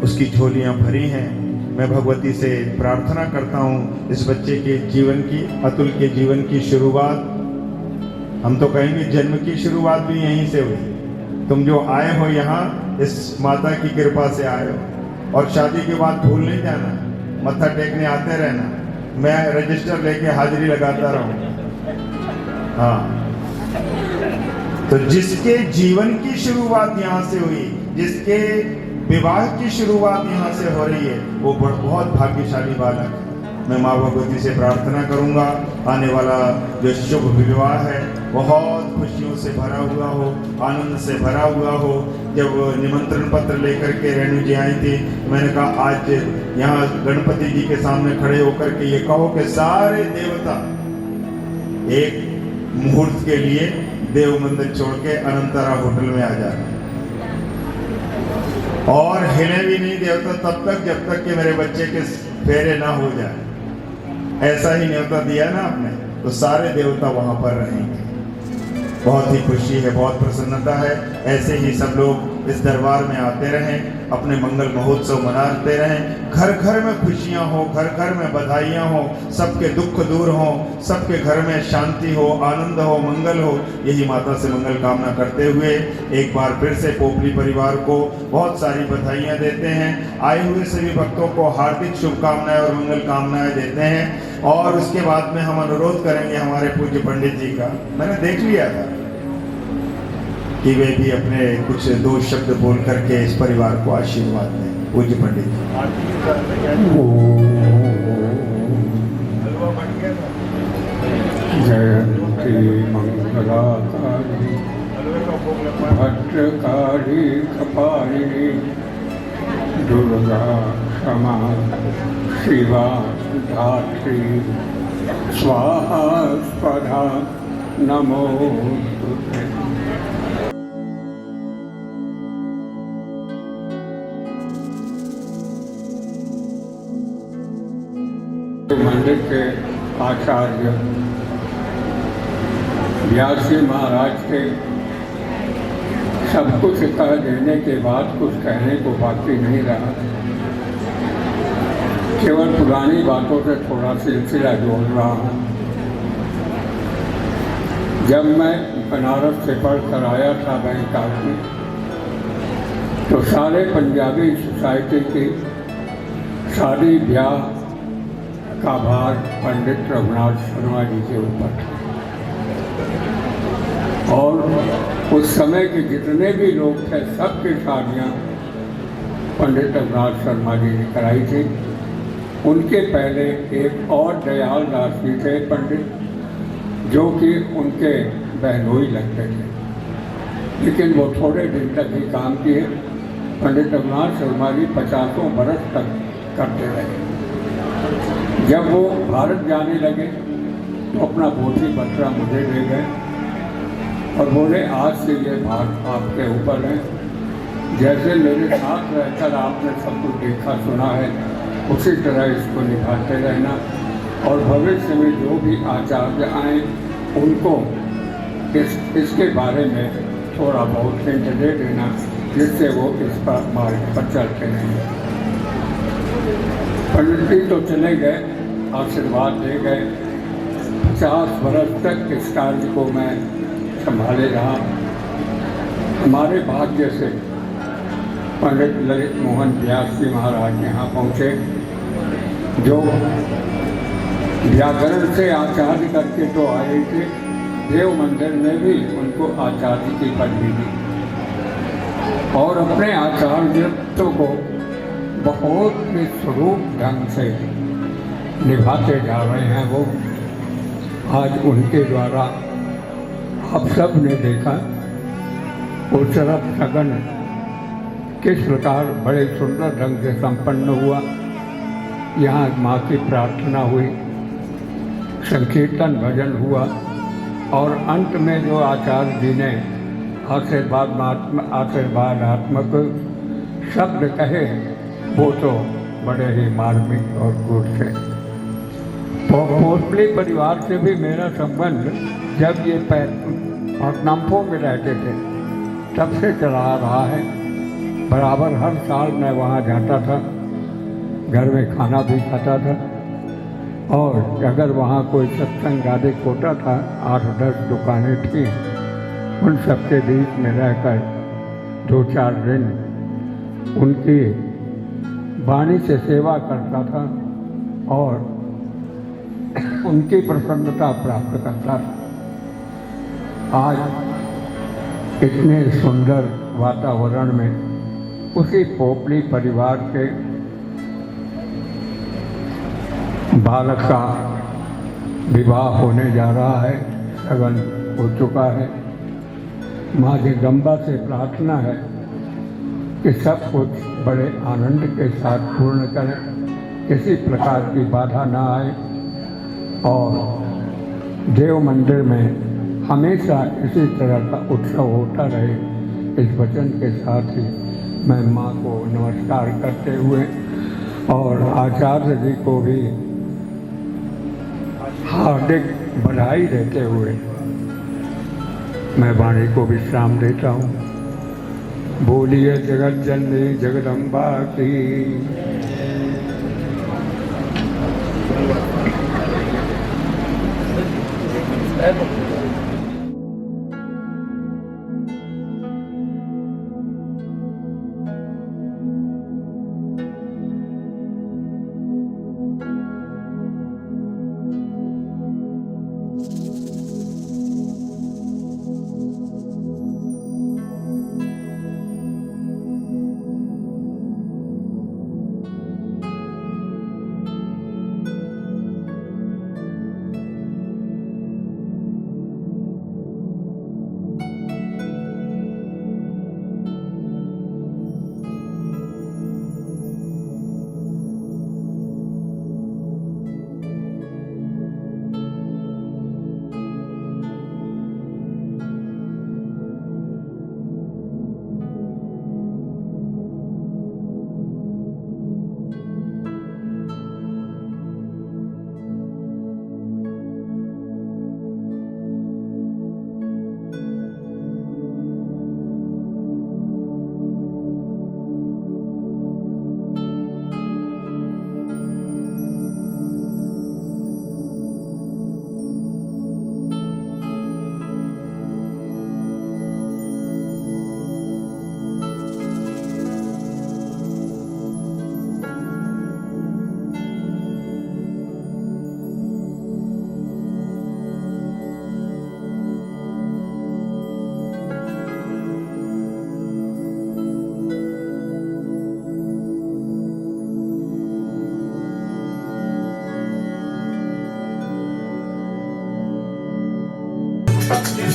S1: उसकी झोलियां भरी हैं। मैं भगवती से प्रार्थना करता हूँ इस बच्चे के जीवन की, अतुल के जीवन की शुरुआत, हम तो कहेंगे जन्म की शुरुआत भी यहीं से हुई। तुम जो आए हो यहाँ इस माता की कृपा से आए हो, और शादी के बाद भूल नहीं जाना, मत्था टेकने आते रहना, मैं रजिस्टर लेके हाजिरी लगाता रहूँ। हाँ, तो जिसके जीवन की शुरुआत यहाँ से हुई, जिसके विवाह की शुरुआत यहाँ से हो रही है, वो बहुत भाग्यशाली बालक है। मैं माँ भगवती से प्रार्थना करूँगा आने वाला जो शुभ विवाह है बहुत खुशियों से भरा हुआ हो, आनंद से भरा हुआ हो। जब निमंत्रण पत्र लेकर के रेणु जी आई थी, मैंने कहा आज यहाँ गणपति जी के सामने खड़े होकर के ये कहो कि सारे देवता एक मुहूर्त के लिए देव मंदिर छोड़ के अनंतरा होटल में आ जाए और हिले भी नहीं देवता तब तक जब तक कि मेरे बच्चे के फेरे ना हो जाए। ऐसा ही न्योता दिया ना आपने, तो सारे देवता वहां पर रहेंगे। बहुत ही खुशी है, बहुत प्रसन्नता है। ऐसे ही सब लोग इस दरबार में आते रहें, अपने मंगल महोत्सव मनाते रहें। घर घर में खुशियां हो, घर घर में बधाइयां हो, सबके दुख दूर हो, सबके घर में शांति हो, आनंद हो, मंगल हो। यही माता से मंगल कामना करते हुए एक बार फिर से पोपली परिवार को बहुत सारी बधाइयां देते हैं। आए हुए सभी भक्तों को हार्दिक शुभकामनाएं और मंगल कामनाएं देते हैं। और उसके बाद में हम अनुरोध करेंगे हमारे पूज्य पंडित जी का, मैंने देख लिया था कि वे भी अपने कुछ दो शब्द बोल करके इस परिवार को आशीर्वाद दें। पूज्य पंडित जी।
S6: जयंती मंगलाकारी भद्रकारी कपालिनी दुर्गा क्षमा शिवा धात्री स्वाहा स्वधा नमोस्तुते। मंदिर के आचार्य व्यास जी महाराज के सब कुछ कह देने के बाद कुछ कहने को बाकी नहीं रहा। केवल पुरानी बातों से थोड़ा सिलसिला जोड़ रहा हूँ। जब मैं बनारस से पढ़ कर आया था बैंकॉक में, तो सारे पंजाबी सोसाइटी की शादी ब्याह का भार पंडित रघुनाथ शर्मा जी के ऊपर था। और उस समय के जितने भी लोग थे सबकी शादियाँ पंडित रघुनाथ शर्मा जी ने कराई थी। उनके पहले एक और दयाल दास जी थे पंडित, जो कि उनके बहनोई लगते थे, लेकिन वो थोड़े दिन तक ही काम किए। पंडित रघुनाथ शर्मा जी 50 बरस तक करते रहे। जब वो भारत जाने लगे तो अपना पोथी पत्रा मुझे दे गए और बोले आज से ये भार आपके ऊपर है। जैसे मेरे साथ रहकर आपने सब कुछ देखा सुना है, उसी तरह इसको निभाते रहना और भविष्य में जो भी आचार्य आए उनको इसके बारे में थोड़ा बहुत हिंट दे देना, जिससे वो इस पर मार्ग पर चलते रहेंगे। पंडित जी तो चले गए, आशीर्वाद दे गए। 50 वर्ष तक इस कार्य को मैं संभाले रहा। हमारे भाग्य से पंडित ललित मोहन व्यास जी महाराज यहाँ पहुँचे, जो व्याकरण से आचार्य करके तो आए थे, देव मंदिर में भी उनको आचार्य की पदवी दी और अपने आचार्यत्व को बहुत ही स्वरूप ढंग से निभाते जा रहे हैं। वो आज उनके द्वारा आप सब ने देखा वो तरफ सगन किस प्रकार बड़े सुंदर ढंग से संपन्न हुआ। यहाँ माँ की प्रार्थना हुई, संकीर्तन भजन हुआ और अंत में जो आचार्य जी ने आशीर्वादात्मक शब्द कहे वो तो बड़े ही मार्मिक और गुड थे। पोपली परिवार से भी मेरा संबंध जब ये पटनाम्पो में रहते थे तब से चला रहा है। बराबर हर साल मैं वहाँ जाता था, घर में खाना भी खाता था और अगर वहाँ कोई सत्संग आदि होता था, 8-10 दुकानें थीं, उन सबके बीच में रहकर 2-4 दिन उनकी वाणी से सेवा करता था और उनकी प्रसन्नता प्राप्त करता था। आज इतने सुंदर वातावरण में उसी पोपली परिवार के बालक का विवाह होने जा रहा है, लगन हो चुका है। माँ जगदम्बा से प्रार्थना है कि सब कुछ बड़े आनंद के साथ पूर्ण करें, किसी प्रकार की बाधा ना आए और देव मंदिर में हमेशा इसी तरह का उत्सव होता रहे। इस वचन के साथ ही मैं माँ को नमस्कार करते हुए और आचार्य जी को भी हार्दिक बधाई देते हुए मैं वाणी को विश्राम देता हूँ। बोलिए जगत जननी जगदम्बा की।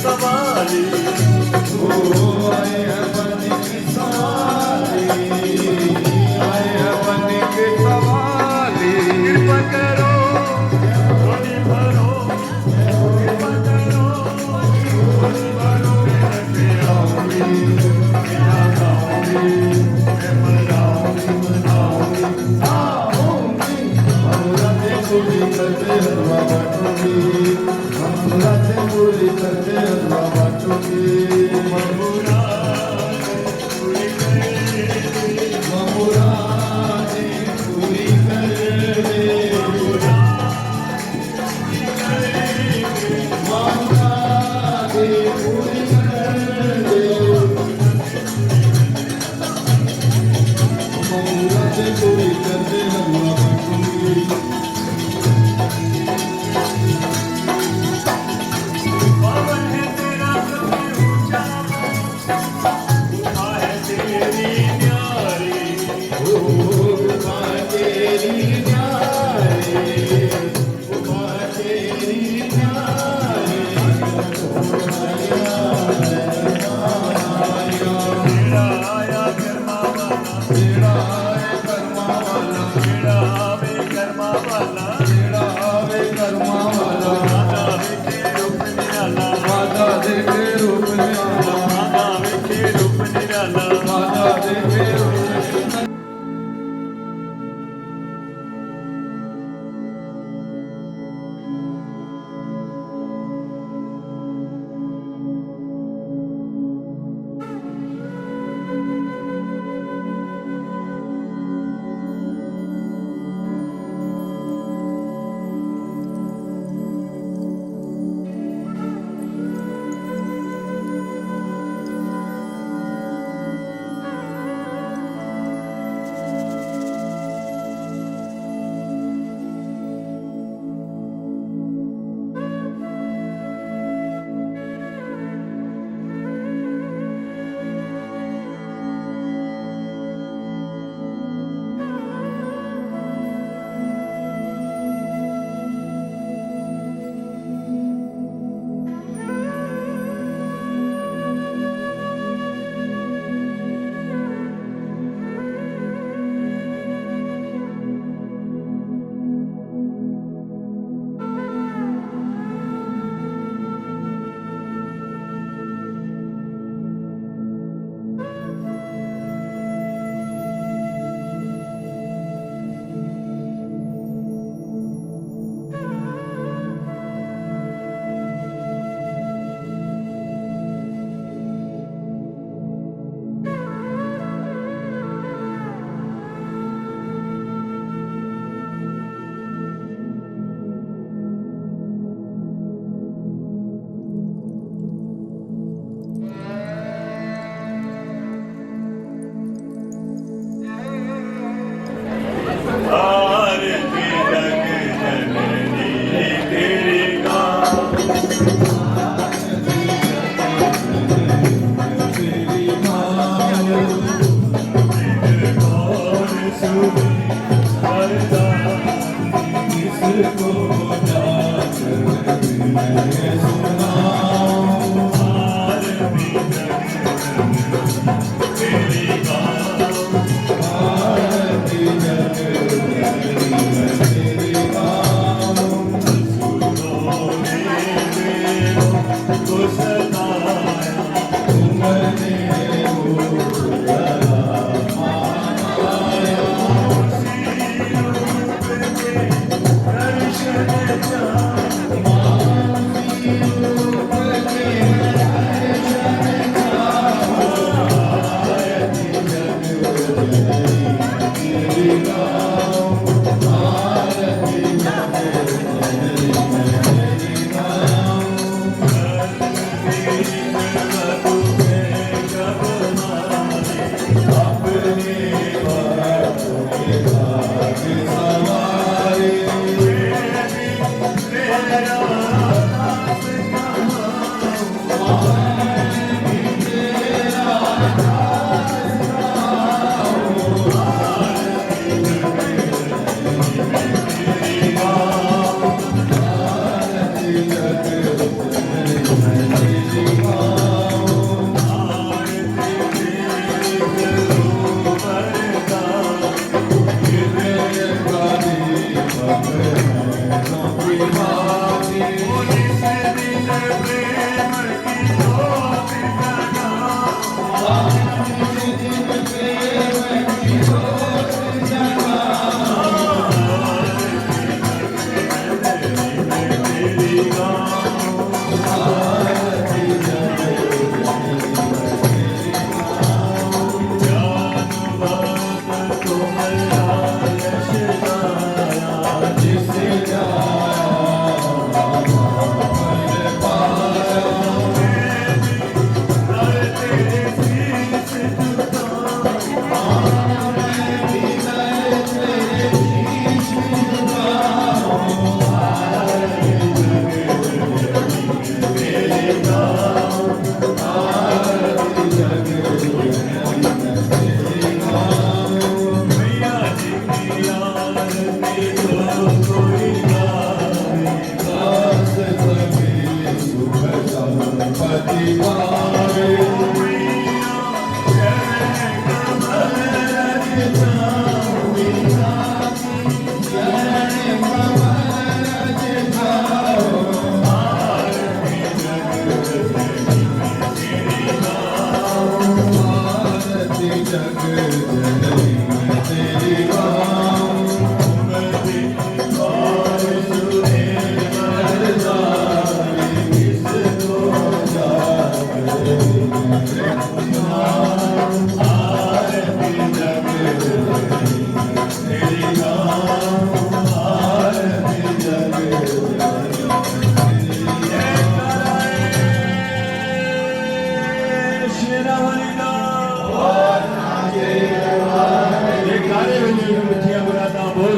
S2: सवारी ओ आए हैं बन की सवारी, आए हैं बन की सवारी। कृपा करो होली भरो, कृपा करो होली भरो। मनाऊंगी मनाऊंगी आऊंगी, हमराते पूरी करते हलवा बाटूंगी, हमराते पूरी करते हलवा बाटूंगी। ममुरादे पूरी कर दे, ममुरादे पूरी कर दे, ममुरादे पूरी करते हलवा बाटूंगी। पावन है तेरा सबसे ऊंचा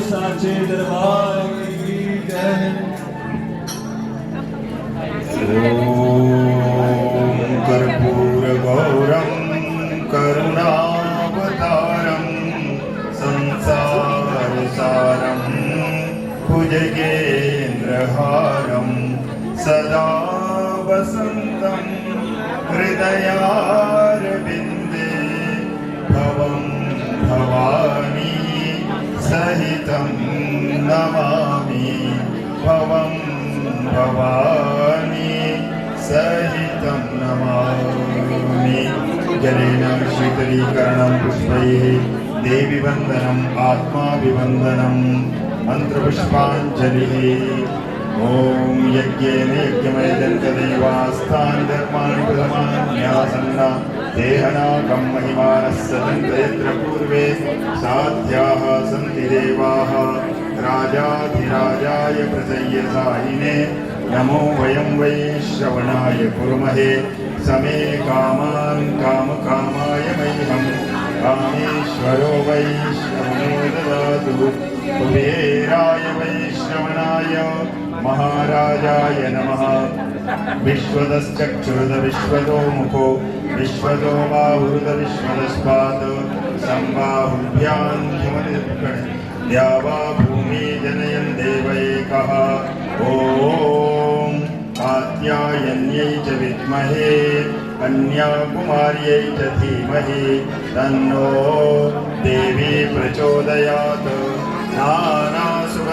S2: साचे दरबार की जय।
S1: ओम कर्पूरगौरं करुणावतारं संसारसारं भुजगेन्द्रहारं सदा वसन्तं हृदयारविन्दे भवं भवानी सहितं नमामि भवं भवानी सहितं नमामि। जलेन शीतलीकरणं पुष्पैः देवी वन्दनम् आत्माभिवन्दनं मन्त्रपुष्पाञ्जलिः। ॐ यज्ञेन यज्ञमयजन्तदेवास्थानि धर्माणि प्रथमान्यासन्ना देहनाकं महिमानः सदन्तयत्र पूर्वे साध्याः सन्ति देवाः राजाधिराजाय प्रसय्यसायिने नमो वयं वै श्रवणाय कुर्महे समे कामान् कामकामाय मह्यं कामेश्वरो वै श्रवणो ददातु कुबेराय वै श्रवणाय महाराजाय नमः। विश्वदश्चक्षुरुद विश्वदो मुखो विश्वदो बाहुरुद विश्वदस्पाद सम्बाहुभ्यां हिमनिर्गण द्यावा भूमि जनयन् देव एकः। ॐ विद्महे कन्याकुमार्यै च धीमहि तन्नो देवी प्रचोदयात् नानासुगन्धपुष्पाणि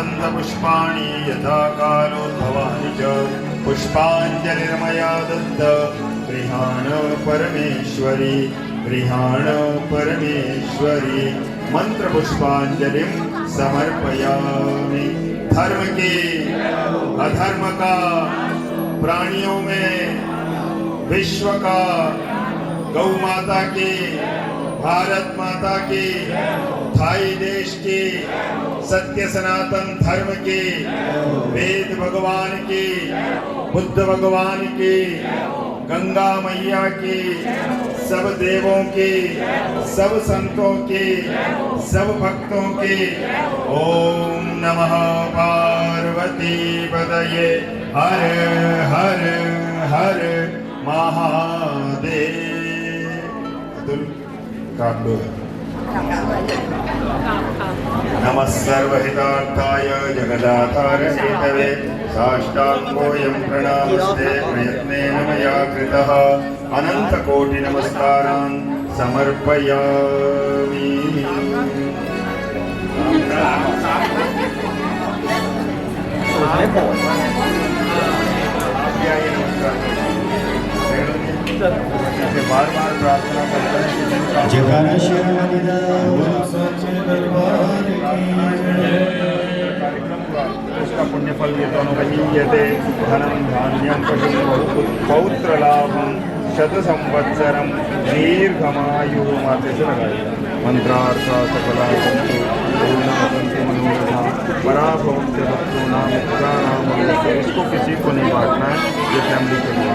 S1: यथा कालोद्भवानि च पुष्पाञ्जलिर्मया दत्त गृहाण परमेश्वरी गृहाण परमेश्वरी मंत्र पुष्पांजलि समर्पयामि। धर्म के अधर्म का, प्राणियों में विश्व का, गौ माता के, भारत माता के, थाई देश के, सत्य सनातन धर्म के, वेद भगवान के, बुद्ध भगवान के, गंगा मैया के, सब देवों के, सब संतों के, सब भक्तों के। ओम नमः पार्वती पतये हर हर हर महादेव। अतुल काट लो। नमः सर्वहितार्थाय जगदाधार हेतवे साष्टांगोऽयं प्रणामस्ते प्रयत्नेन मया कृतः अनन्तकोटि नमस्कारान् समर्पयामि। बार बार प्रार्थना करते हैं।
S2: जयकारा शेर वालिदा बोलो सच्चे दरबार की
S1: कार्यक्रम हुआ उसका पुण्य फल ये दोनों वहीयते धनम धान्यम पौत्र लाभम शत संवत्सरम दीर्घमायु माथे से लगाइए। मंत्रार्थ सकला संतु पूर्णा संतु मनोरथा पराभवस्य भक्तों नाम इसको किसी को नहीं बांटना है, ये फैमिली के लिए।